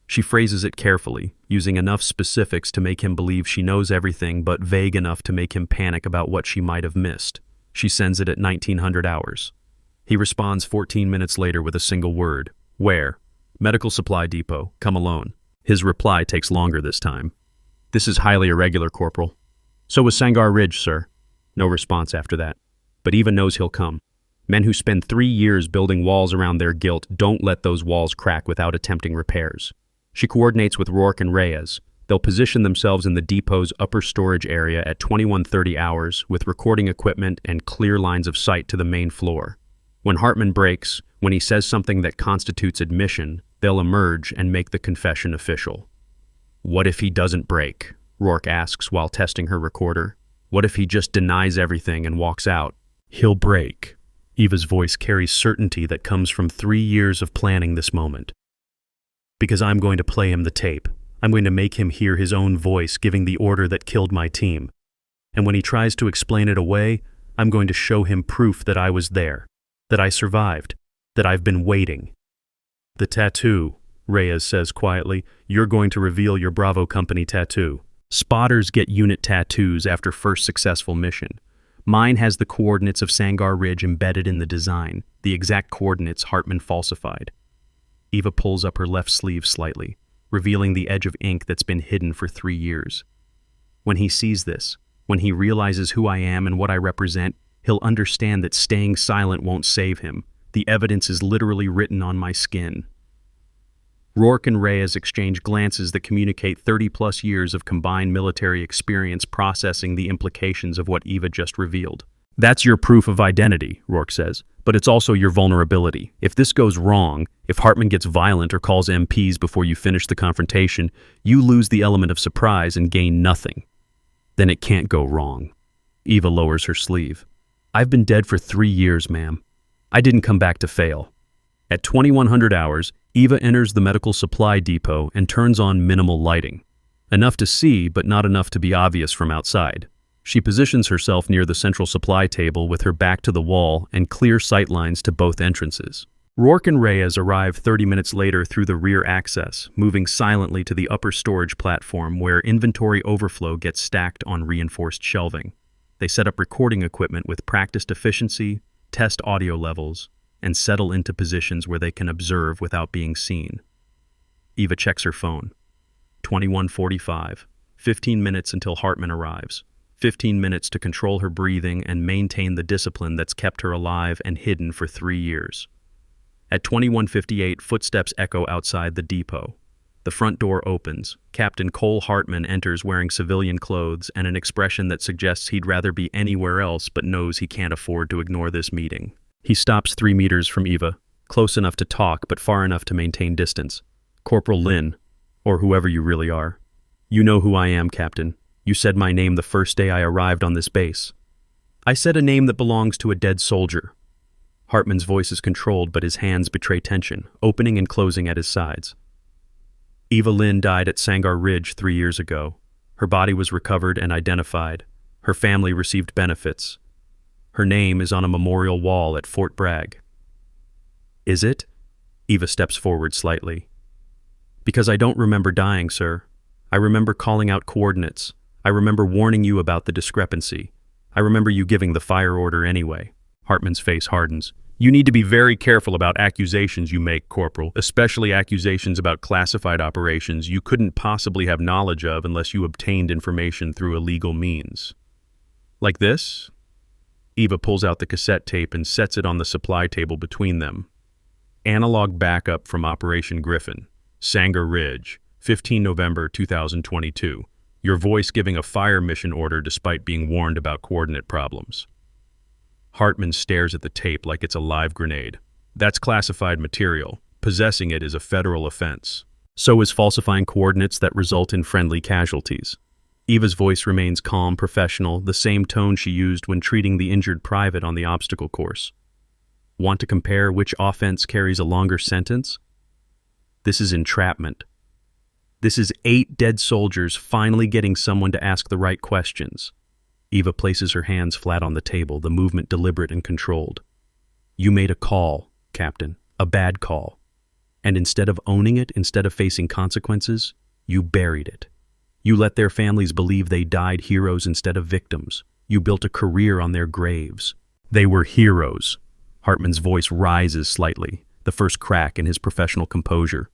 She phrases it carefully, using enough specifics to make him believe she knows everything but vague enough to make him panic about what she might have missed. She sends it at 1900 hours. He responds 14 minutes later with a single word. Where? Medical Supply Depot. Come alone. His reply takes longer this time. This is highly irregular, Corporal. So was Sangar Ridge, sir. No response after that. But Eva knows he'll come. Men who spend 3 years building walls around their guilt don't let those walls crack without attempting repairs. She coordinates with Rourke and Reyes. They'll position themselves in the depot's upper storage area at 21:30 hours with recording equipment and clear lines of sight to the main floor. When Hartman breaks, when he says something that constitutes admission, they'll emerge and make the confession official. "What if he doesn't break?" Rourke asks while testing her recorder. "What if he just denies everything and walks out?" "He'll break." Eva's voice carries certainty that comes from 3 years of planning this moment. "Because I'm going to play him the tape. I'm going to make him hear his own voice giving the order that killed my team. And when he tries to explain it away, I'm going to show him proof that I was there, that I survived, that I've been waiting." "The tattoo," Reyes says quietly. "You're going to reveal your Bravo Company tattoo." Spotters get unit tattoos after first successful mission. Mine has the coordinates of Sangar Ridge embedded in the design, the exact coordinates Hartman falsified. Eva pulls up her left sleeve slightly, revealing the edge of ink that's been hidden for 3 years. When he sees this, when he realizes who I am and what I represent, he'll understand that staying silent won't save him. The evidence is literally written on my skin. Rourke and Reyes exchange glances that communicate 30-plus years of combined military experience processing the implications of what Eva just revealed. "That's your proof of identity," Rourke says, "but it's also your vulnerability. If this goes wrong, if Hartman gets violent or calls MPs before you finish the confrontation, you lose the element of surprise and gain nothing. Then it can't go wrong." Eva lowers her sleeve. "I've been dead for 3 years, ma'am. I didn't come back to fail." At 2100 hours, Eva enters the medical supply depot and turns on minimal lighting. Enough to see, but not enough to be obvious from outside. She positions herself near the central supply table with her back to the wall and clear sightlines to both entrances. Rourke and Reyes arrive 30 minutes later through the rear access, moving silently to the upper storage platform where inventory overflow gets stacked on reinforced shelving. They set up recording equipment with practiced efficiency, test audio levels, and settle into positions where they can observe without being seen. Eva checks her phone. 21:45. 15 minutes until Hartman arrives. 15 minutes to control her breathing and maintain the discipline that's kept her alive and hidden for 3 years. At 21:58, footsteps echo outside the depot. The front door opens. Captain Cole Hartman enters wearing civilian clothes and an expression that suggests he'd rather be anywhere else but knows he can't afford to ignore this meeting. He stops 3 meters from Eva, close enough to talk but far enough to maintain distance. "Corporal Lynn, or whoever you really are. You know who I am, Captain. You said my name the first day I arrived on this base." "I said a name that belongs to a dead soldier." Hartman's voice is controlled, but his hands betray tension, opening and closing at his sides. "Eva Lynn died at Sangar Ridge 3 years ago. Her body was recovered and identified. Her family received benefits. Her name is on a memorial wall at Fort Bragg." "Is it?" Eva steps forward slightly. "Because I don't remember dying, sir. I remember calling out coordinates. I remember warning you about the discrepancy. I remember you giving the fire order anyway." Hartman's face hardens. "You need to be very careful about accusations you make, Corporal, especially accusations about classified operations you couldn't possibly have knowledge of unless you obtained information through illegal means." "Like this?" Eva pulls out the cassette tape and sets it on the supply table between them. "Analog backup from Operation Griffin, Sangar Ridge, 15 November 2022. Your voice giving a fire mission order despite being warned about coordinate problems." Hartman stares at the tape like it's a live grenade. "That's classified material. Possessing it is a federal offense. So is falsifying coordinates that result in friendly casualties." Eva's voice remains calm, professional, the same tone she used when treating the injured private on the obstacle course. "Want to compare which offense carries a longer sentence? This is entrapment. This is 8 dead soldiers finally getting someone to ask the right questions." Eva places her hands flat on the table, the movement deliberate and controlled. "You made a call, Captain, a bad call. And instead of owning it, instead of facing consequences, you buried it. You let their families believe they died heroes instead of victims. You built a career on their graves. They were heroes." Hartman's voice rises slightly, the first crack in his professional composure.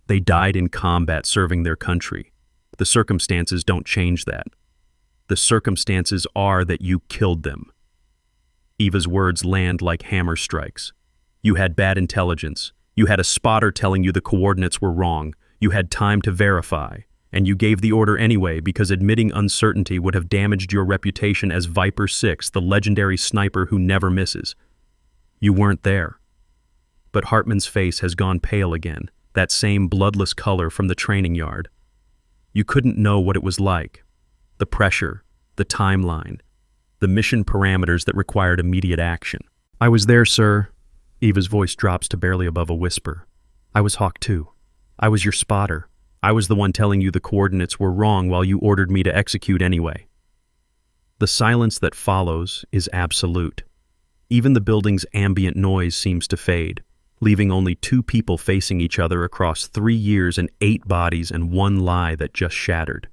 "They died in combat serving their country. The circumstances don't change that. The circumstances are that you killed them." Eva's words land like hammer strikes. You had bad intelligence. You had a spotter telling you the coordinates were wrong. You had time to verify. And you gave the order anyway because admitting uncertainty would have damaged your reputation as Viper 6, the legendary sniper who never misses. You weren't there. But Hartman's face has gone pale again, that same bloodless color from the training yard. You couldn't know what it was like. The pressure, the timeline, the mission parameters that required immediate action. I was there, sir. Eva's voice drops to barely above a whisper. I was Hawk 2. I was your spotter. I was the one telling you the coordinates were wrong while you ordered me to execute anyway. The silence that follows is absolute. Even the building's ambient noise seems to fade, leaving only two people facing each other across 3 years and 8 bodies and one lie that just shattered.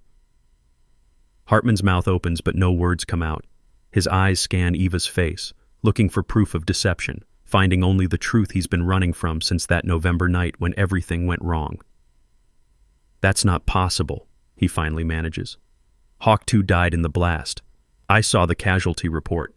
Hartman's mouth opens but no words come out. His eyes scan Eva's face, looking for proof of deception, finding only the truth he's been running from since that November night when everything went wrong. That's not possible, he finally manages. Hawk 2 died in the blast. I saw the casualty report.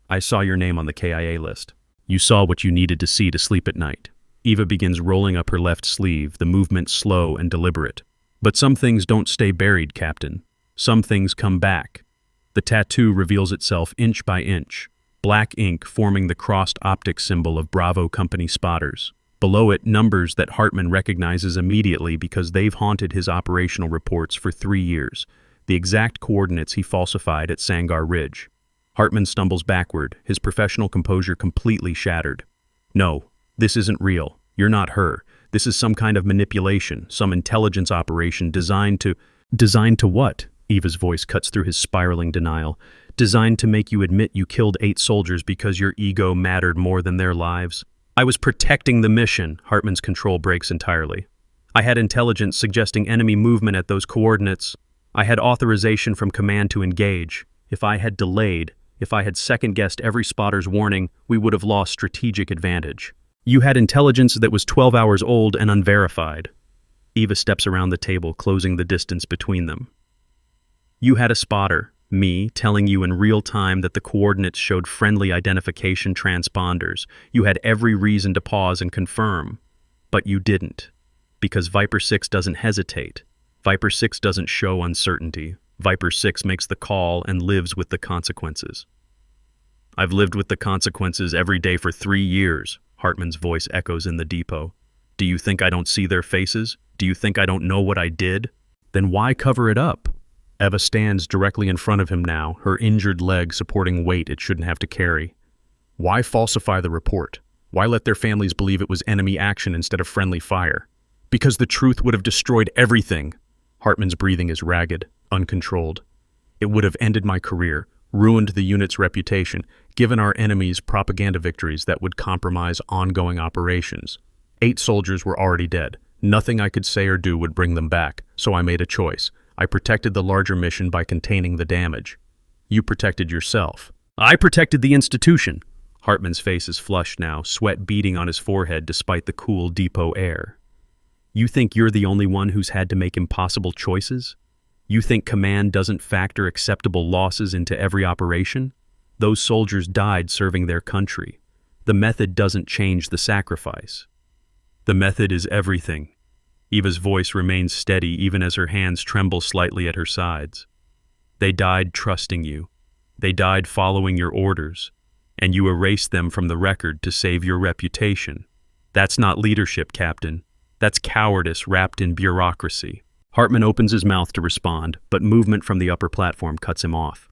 I saw your name on the KIA list. You saw what you needed to see to sleep at night. Eva begins rolling up her left sleeve, the movement slow and deliberate. But some things don't stay buried, Captain. Some things come back. The tattoo reveals itself inch by inch, black ink forming the crossed optic symbol of Bravo Company spotters. Below it, numbers that Hartman recognizes immediately because they've haunted his operational reports for 3 years, the exact coordinates he falsified at Sangar Ridge. Hartman stumbles backward, his professional composure completely shattered. No, this isn't real. You're not her. This is some kind of manipulation, some intelligence operation designed to... Designed to what? Eva's voice cuts through his spiraling denial. Designed to make you admit you killed 8 soldiers because your ego mattered more than their lives. I was protecting the mission. Hartman's control breaks entirely. I had intelligence suggesting enemy movement at those coordinates. I had authorization from command to engage. If I had delayed, if I had second-guessed every spotter's warning, we would have lost strategic advantage. You had intelligence that was 12 hours old and unverified. Eva steps around the table, closing the distance between them. You had a spotter, me, telling you in real time that the coordinates showed friendly identification transponders. You had every reason to pause and confirm. But you didn't. Because Viper 6 doesn't hesitate. Viper 6 doesn't show uncertainty. Viper 6 makes the call and lives with the consequences. I've lived with the consequences every day for 3 years, Hartman's voice echoes in the depot. Do you think I don't see their faces? Do you think I don't know what I did? Then why cover it up? Eva stands directly in front of him now, her injured leg supporting weight it shouldn't have to carry. Why falsify the report? Why let their families believe it was enemy action instead of friendly fire? Because the truth would have destroyed everything. Hartman's breathing is ragged, uncontrolled. It would have ended my career, ruined the unit's reputation, given our enemies propaganda victories that would compromise ongoing operations. 8 soldiers were already dead. Nothing I could say or do would bring them back, so I made a choice. I protected the larger mission by containing the damage. You protected yourself. I protected the institution. Hartman's face is flushed now, sweat beading on his forehead despite the cool depot air. You think you're the only one who's had to make impossible choices? You think command doesn't factor acceptable losses into every operation? Those soldiers died serving their country. The method doesn't change the sacrifice. The method is everything. Eva's voice remains steady even as her hands tremble slightly at her sides. They died trusting you. They died following your orders, and you erased them from the record to save your reputation. That's not leadership, Captain. That's cowardice wrapped in bureaucracy. Hartman opens his mouth to respond, but movement from the upper platform cuts him off.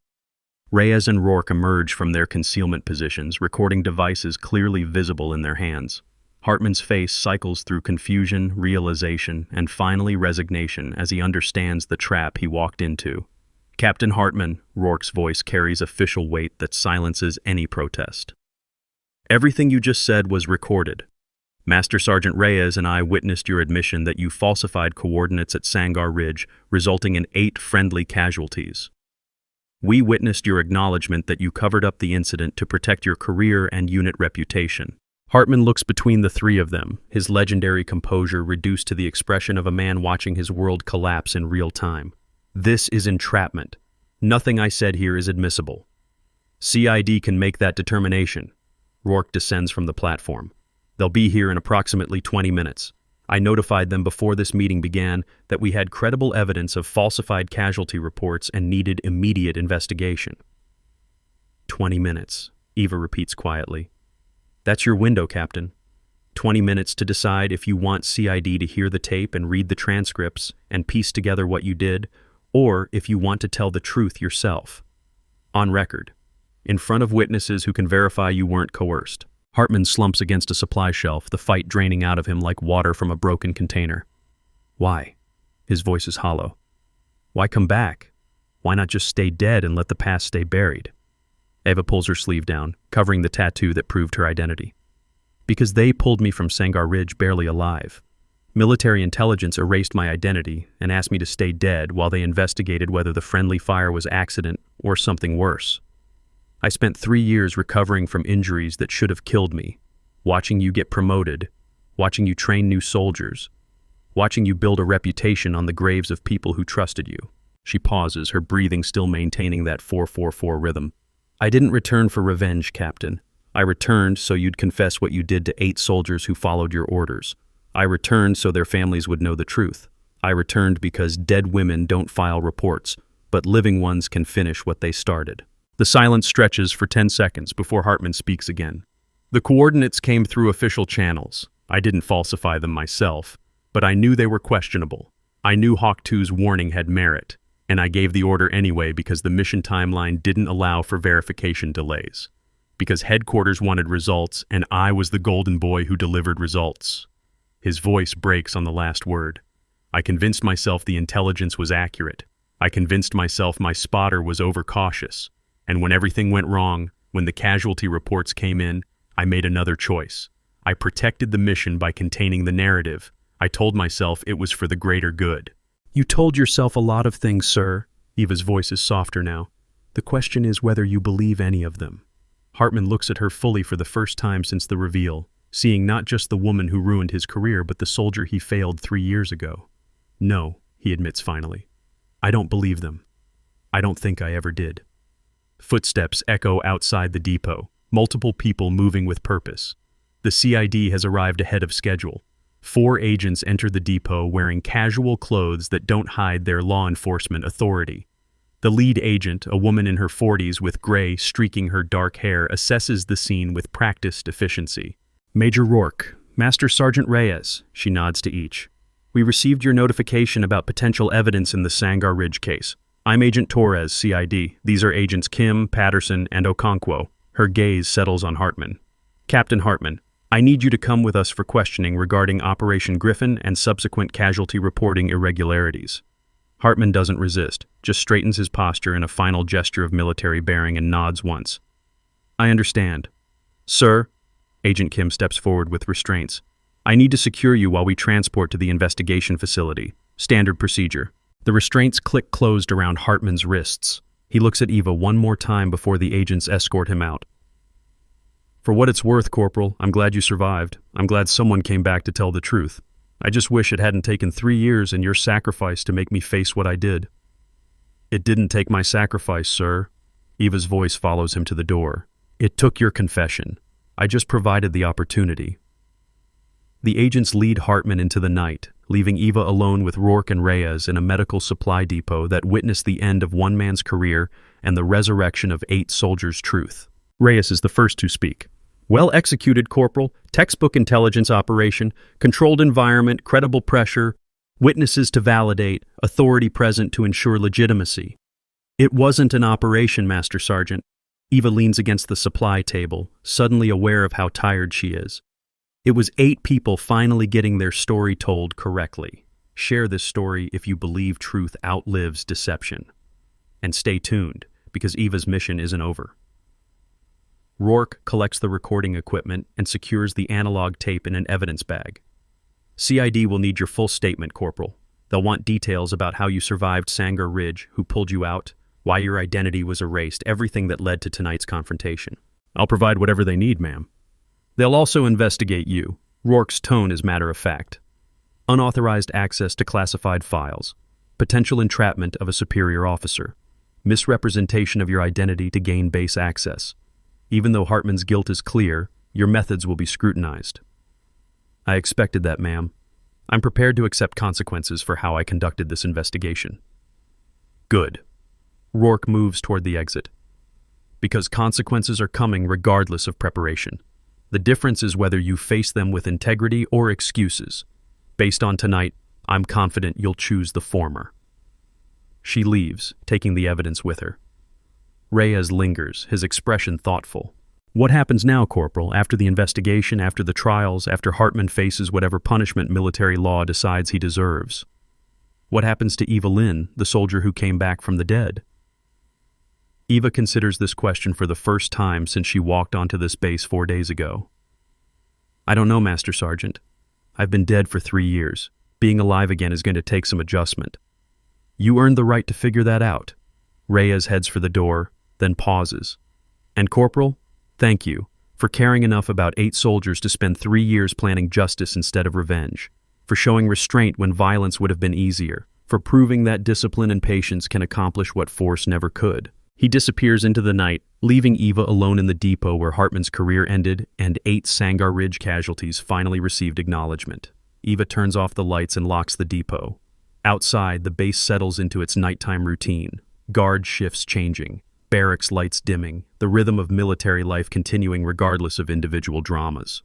Reyes and Rourke emerge from their concealment positions, recording devices clearly visible in their hands. Hartman's face cycles through confusion, realization, and finally resignation as he understands the trap he walked into. Captain Hartman, Rourke's voice carries official weight that silences any protest. Everything you just said was recorded. Master Sergeant Reyes and I witnessed your admission that you falsified coordinates at Sangar Ridge, resulting in 8 friendly casualties. We witnessed your acknowledgement that you covered up the incident to protect your career and unit reputation. Hartman looks between the 3 of them, his legendary composure reduced to the expression of a man watching his world collapse in real time. This is entrapment. Nothing I said here is admissible. CID can make that determination. Rourke descends from the platform. They'll be here in approximately 20 minutes. I notified them before this meeting began that we had credible evidence of falsified casualty reports and needed immediate investigation. 20 minutes, Eva repeats quietly. That's your window, Captain. 20 minutes to decide if you want CID to hear the tape and read the transcripts and piece together what you did, or if you want to tell the truth yourself. On record. In front of witnesses who can verify you weren't coerced. Hartman slumps against a supply shelf, the fight draining out of him like water from a broken container. Why? His voice is hollow. Why come back? Why not just stay dead and let the past stay buried? Eva pulls her sleeve down, covering the tattoo that proved her identity. Because they pulled me from Sangar Ridge barely alive. Military intelligence erased my identity and asked me to stay dead while they investigated whether the friendly fire was accident or something worse. I spent 3 years recovering from injuries that should have killed me, watching you get promoted, watching you train new soldiers, watching you build a reputation on the graves of people who trusted you. She pauses, her breathing still maintaining that 4-4-4 rhythm. I didn't return for revenge, Captain. I returned so you'd confess what you did to 8 soldiers who followed your orders. I returned so their families would know the truth. I returned because dead women don't file reports, but living ones can finish what they started. The silence stretches for 10 seconds before Hartman speaks again. The coordinates came through official channels. I didn't falsify them myself, but I knew they were questionable. I knew Hawk 2's warning had merit, and I gave the order anyway because the mission timeline didn't allow for verification delays. Because headquarters wanted results, and I was the golden boy who delivered results. His voice breaks on the last word. I convinced myself the intelligence was accurate. I convinced myself my spotter was overcautious. And when everything went wrong, when the casualty reports came in, I made another choice. I protected the mission by containing the narrative. I told myself it was for the greater good. You told yourself a lot of things, sir. Eva's voice is softer now. The question is whether you believe any of them. Hartman looks at her fully for the first time since the reveal, seeing not just the woman who ruined his career, but the soldier he failed 3 years ago. No, he admits finally. I don't believe them. I don't think I ever did. Footsteps echo outside the depot, multiple people moving with purpose. The CID has arrived ahead of schedule. 4 agents enter the depot wearing casual clothes that don't hide their law enforcement authority. The lead agent, a woman in her 40s with gray streaking her dark hair, assesses the scene with practiced efficiency. Major Rourke, Master Sergeant Reyes, she nods to each. We received your notification about potential evidence in the Sangar Ridge case. I'm Agent Torres, CID. These are Agents Kim, Patterson, and Okonkwo. Her gaze settles on Hartman. Captain Hartman, I need you to come with us for questioning regarding Operation Griffin and subsequent casualty reporting irregularities. Hartman doesn't resist, just straightens his posture in a final gesture of military bearing and nods once. I understand. Sir, Agent Kim steps forward with restraints. I need to secure you while we transport to the investigation facility. Standard procedure. The restraints click closed around Hartman's wrists. He looks at Eva one more time before the agents escort him out. For what it's worth, Corporal, I'm glad you survived. I'm glad someone came back to tell the truth. I just wish it hadn't taken 3 years and your sacrifice to make me face what I did. It didn't take my sacrifice, sir. Eva's voice follows him to the door. It took your confession. I just provided the opportunity. The agents lead Hartman into the night, leaving Eva alone with Rourke and Reyes in a medical supply depot that witnessed the end of one man's career and the resurrection of 8 soldiers' truth. Reyes is the first to speak. Well executed, Corporal. Textbook intelligence operation, controlled environment, credible pressure, witnesses to validate, authority present to ensure legitimacy. It wasn't an operation, Master Sergeant. Eva leans against the supply table, suddenly aware of how tired she is. It was 8 people finally getting their story told correctly. Share this story if you believe truth outlives deception. And stay tuned, because Eva's mission isn't over. Rourke collects the recording equipment and secures the analog tape in an evidence bag. CID will need your full statement, Corporal. They'll want details about how you survived Sangar Ridge, who pulled you out, why your identity was erased, everything that led to tonight's confrontation. I'll provide whatever they need, ma'am. They'll also investigate you. Rourke's tone is matter of fact. Unauthorized access to classified files. Potential entrapment of a superior officer. Misrepresentation of your identity to gain base access. Even though Hartman's guilt is clear, your methods will be scrutinized. I expected that, ma'am. I'm prepared to accept consequences for how I conducted this investigation. Good. Rourke moves toward the exit. Because consequences are coming regardless of preparation. The difference is whether you face them with integrity or excuses. Based on tonight, I'm confident you'll choose the former. She leaves, taking the evidence with her. Reyes lingers, his expression thoughtful. What happens now, Corporal, after the investigation, after the trials, after Hartman faces whatever punishment military law decides he deserves? What happens to Eva Lynn, the soldier who came back from the dead? Eva considers this question for the first time since she walked onto this base 4 days ago. I don't know, Master Sergeant. I've been dead for 3 years. Being alive again is going to take some adjustment. You earned the right to figure that out. Reyes heads for the door, then pauses. And Corporal, thank you for caring enough about 8 soldiers to spend 3 years planning justice instead of revenge, for showing restraint when violence would have been easier, for proving that discipline and patience can accomplish what force never could. He disappears into the night, leaving Eva alone in the depot where Hartman's career ended and 8 Sangar Ridge casualties finally received acknowledgement. Eva turns off the lights and locks the depot. Outside, the base settles into its nighttime routine. Guard shifts changing, barracks lights dimming, the rhythm of military life continuing regardless of individual dramas.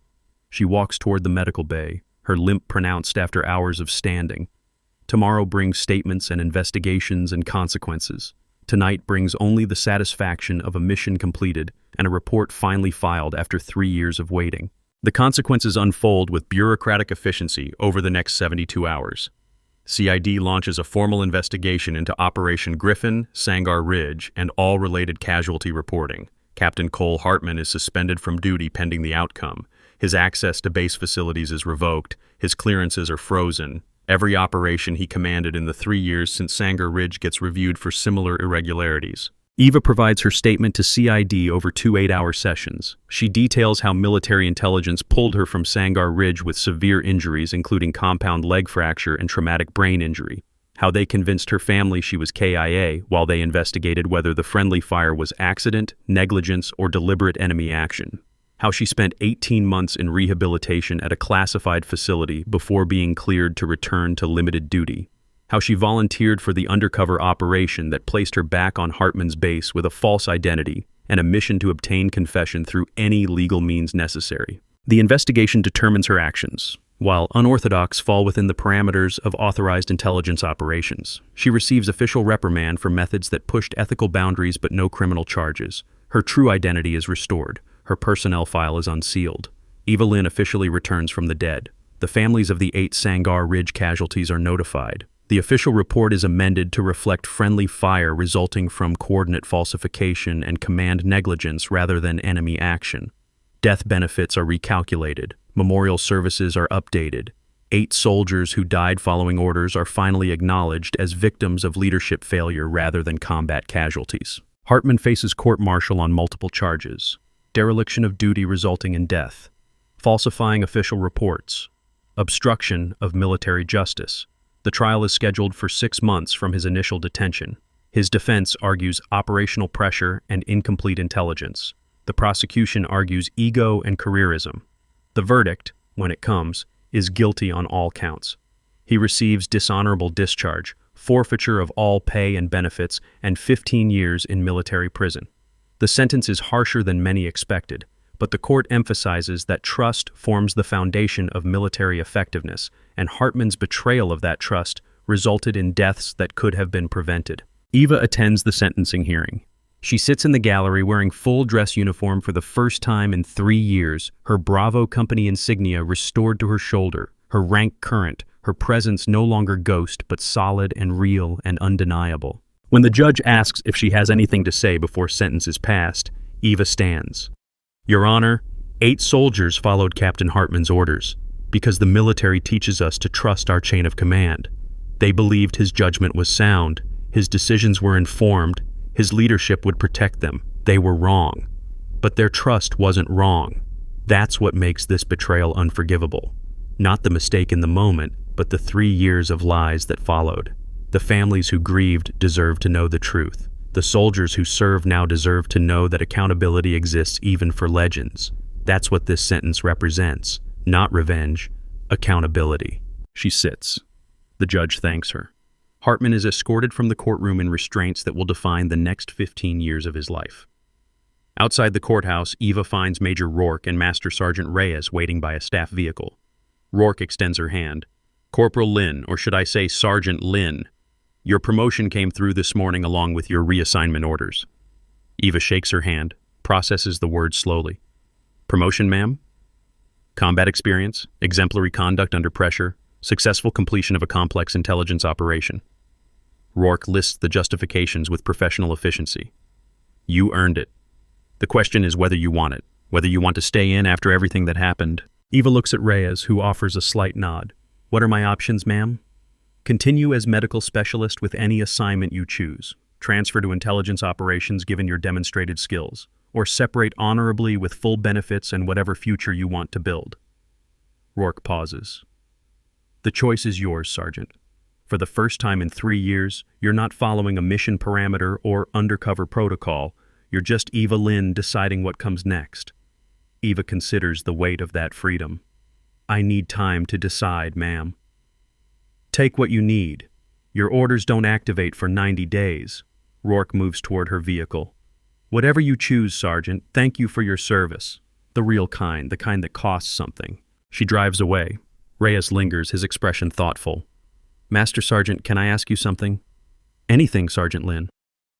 She walks toward the medical bay, her limp pronounced after hours of standing. Tomorrow brings statements and investigations and consequences. Tonight brings only the satisfaction of a mission completed and a report finally filed after 3 years of waiting. The consequences unfold with bureaucratic efficiency over the next 72 hours. CID launches a formal investigation into Operation Griffin, Sangar Ridge, and all related casualty reporting. Captain Cole Hartman is suspended from duty pending the outcome. His access to base facilities is revoked. His clearances are frozen. Every operation he commanded in the 3 years since Sangar Ridge gets reviewed for similar irregularities. Eva provides her statement to CID over 2 8-hour sessions. She details how military intelligence pulled her from Sangar Ridge with severe injuries, including compound leg fracture and traumatic brain injury. How they convinced her family she was KIA while they investigated whether the friendly fire was accident, negligence, or deliberate enemy action. How she spent 18 months in rehabilitation at a classified facility before being cleared to return to limited duty. How she volunteered for the undercover operation that placed her back on Hartman's base with a false identity and a mission to obtain confession through any legal means necessary. The investigation determines her actions. While unorthodox fall within the parameters of authorized intelligence operations, she receives official reprimand for methods that pushed ethical boundaries but no criminal charges. Her true identity is restored. Her personnel file is unsealed. Eva Lynn officially returns from the dead. The families of the 8 Sangar Ridge casualties are notified. The official report is amended to reflect friendly fire resulting from coordinate falsification and command negligence rather than enemy action. Death benefits are recalculated. Memorial services are updated. 8 soldiers who died following orders are finally acknowledged as victims of leadership failure rather than combat casualties. Hartman faces court-martial on multiple charges. Dereliction of duty resulting in death, falsifying official reports, obstruction of military justice. The trial is scheduled for 6 months from his initial detention. His defense argues operational pressure and incomplete intelligence. The prosecution argues ego and careerism. The verdict, when it comes, is guilty on all counts. He receives dishonorable discharge, forfeiture of all pay and benefits, and 15 years in military prison. The sentence is harsher than many expected, but the court emphasizes that trust forms the foundation of military effectiveness, and Hartman's betrayal of that trust resulted in deaths that could have been prevented. Eva attends the sentencing hearing. She sits in the gallery wearing full dress uniform for the first time in 3 years, her Bravo Company insignia restored to her shoulder, her rank current, her presence no longer ghost but solid and real and undeniable. When the judge asks if she has anything to say before sentence is passed, Eva stands. Your Honor, 8 soldiers followed Captain Hartman's orders, because the military teaches us to trust our chain of command. They believed his judgment was sound, his decisions were informed, his leadership would protect them. They were wrong. But their trust wasn't wrong. That's what makes this betrayal unforgivable. Not the mistake in the moment, but the 3 years of lies that followed. The families who grieved deserve to know the truth. The soldiers who serve now deserve to know that accountability exists even for legends. That's what this sentence represents. Not revenge, accountability. She sits. The judge thanks her. Hartman is escorted from the courtroom in restraints that will define the next 15 years of his life. Outside the courthouse, Eva finds Major Rourke and Master Sergeant Reyes waiting by a staff vehicle. Rourke extends her hand. Corporal Lynn, or should I say Sergeant Lynn, your promotion came through this morning along with your reassignment orders. Eva shakes her hand, processes the words slowly. Promotion, ma'am? Combat experience, exemplary conduct under pressure, successful completion of a complex intelligence operation. Rourke lists the justifications with professional efficiency. You earned it. The question is whether you want it, whether you want to stay in after everything that happened. Eva looks at Reyes, who offers a slight nod. What are my options, ma'am? Continue as medical specialist with any assignment you choose. Transfer to intelligence operations given your demonstrated skills, or separate honorably with full benefits and whatever future you want to build. Rourke pauses. The choice is yours, Sergeant. For the first time in 3 years, you're not following a mission parameter or undercover protocol. You're just Eva Lynn deciding what comes next. Eva considers the weight of that freedom. I need time to decide, ma'am. Take what you need. Your orders don't activate for 90 days. Rourke moves toward her vehicle. Whatever you choose, Sergeant, thank you for your service. The real kind, the kind that costs something. She drives away. Reyes lingers, his expression thoughtful. Master Sergeant, can I ask you something? Anything, Sergeant Lynn.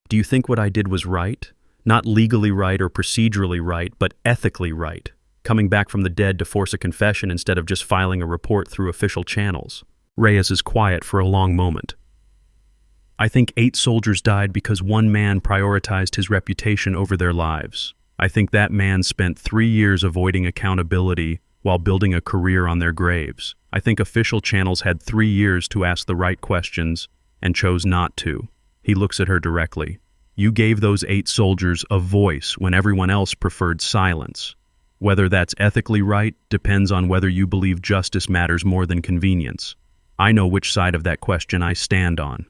Do you think what I did was right? Not legally right or procedurally right, but ethically right. Coming back from the dead to force a confession instead of just filing a report through official channels. Reyes is quiet for a long moment. I think 8 soldiers died because one man prioritized his reputation over their lives. I think that man spent 3 years avoiding accountability while building a career on their graves. I think official channels had 3 years to ask the right questions and chose not to. He looks at her directly. You gave those 8 soldiers a voice when everyone else preferred silence. Whether that's ethically right depends on whether you believe justice matters more than convenience. I know which side of that question I stand on.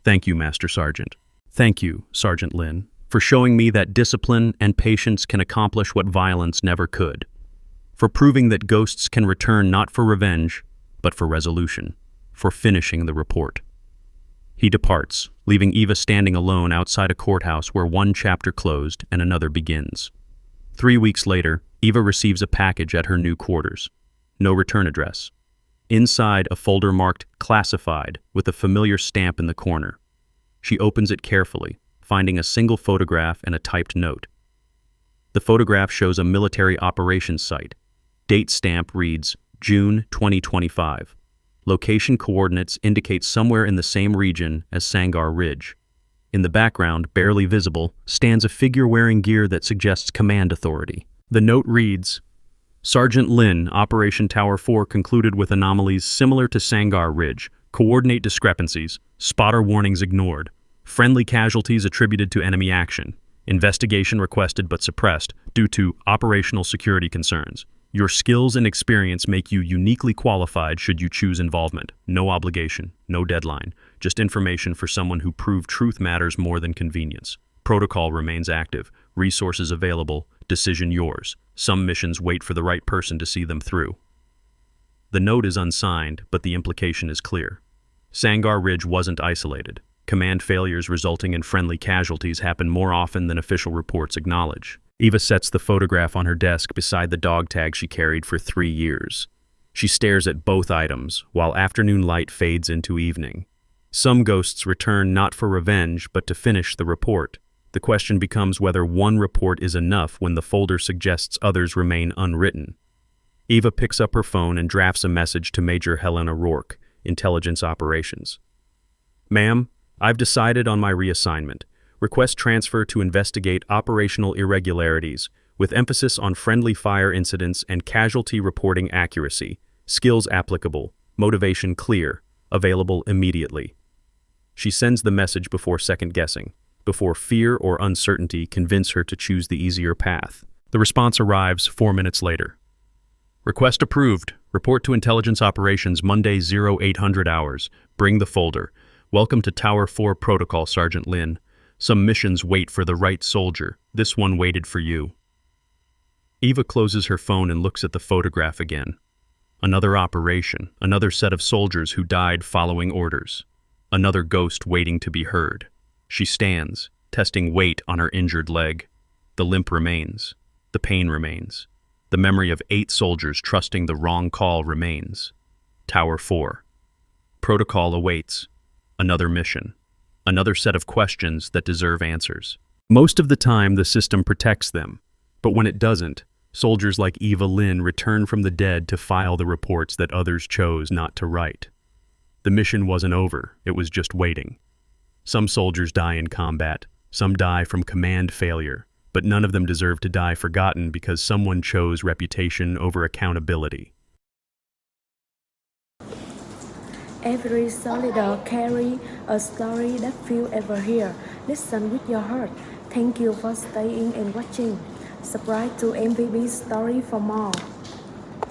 Thank you, Master Sergeant. Thank you, Sergeant Lynn, for showing me that discipline and patience can accomplish what violence never could. For proving that ghosts can return not for revenge, but for resolution. For finishing the report. He departs, leaving Eva standing alone outside a courthouse where one chapter closed and another begins. 3 weeks later, Eva receives a package at her new quarters. No return address. Inside, a folder marked Classified with a familiar stamp in the corner. She opens it carefully, finding a single photograph and a typed note. The photograph shows a military operations site. Date stamp reads June 2025. Location coordinates indicate somewhere in the same region as Sangar Ridge. In the background, barely visible, stands a figure wearing gear that suggests command authority. The note reads, Sergeant Lynn, Operation Tower 4 concluded with anomalies similar to Sangar Ridge. Coordinate discrepancies. Spotter warnings ignored. Friendly casualties attributed to enemy action. Investigation requested but suppressed due to operational security concerns. Your skills and experience make you uniquely qualified should you choose involvement. No obligation, no deadline. Just information for someone who proved truth matters more than convenience. Protocol remains active. Resources available. Decision yours. Some missions wait for the right person to see them through. The note is unsigned, but the implication is clear. Sangar Ridge wasn't isolated. Command failures resulting in friendly casualties happen more often than official reports acknowledge. Eva sets the photograph on her desk beside the dog tag she carried for 3 years. She stares at both items, while afternoon light fades into evening. Some ghosts return not for revenge, but to finish the report. The question becomes whether one report is enough when the folder suggests others remain unwritten. Eva picks up her phone and drafts a message to Major Helena Rourke, Intelligence Operations. Ma'am, I've decided on my reassignment. Request transfer to investigate operational irregularities, with emphasis on friendly fire incidents and casualty reporting accuracy. Skills applicable. Motivation clear. Available immediately. She sends the message before second-guessing. Before fear or uncertainty convince her to choose the easier path. The response arrives 4 minutes later. Request approved. Report to Intelligence Operations Monday 0800 hours. Bring the folder. Welcome to Tower 4 Protocol, Sergeant Lynn. Some missions wait for the right soldier. This one waited for you. Eva closes her phone and looks at the photograph again. Another operation, another set of soldiers who died following orders. Another ghost waiting to be heard. She stands, testing weight on her injured leg. The limp remains. The pain remains. The memory of 8 soldiers trusting the wrong call remains. Tower 4. Protocol awaits. Another mission. Another set of questions that deserve answers. Most of the time, the system protects them. But when it doesn't, soldiers like Eva Lynn return from the dead to file the reports that others chose not to write. The mission wasn't over, it was just waiting. Some soldiers die in combat, some die from command failure, but none of them deserve to die forgotten because someone chose reputation over accountability. Every soldier carries a story that few ever hear. Listen with your heart. Thank you for staying and watching. Subscribe to MVB Story for more.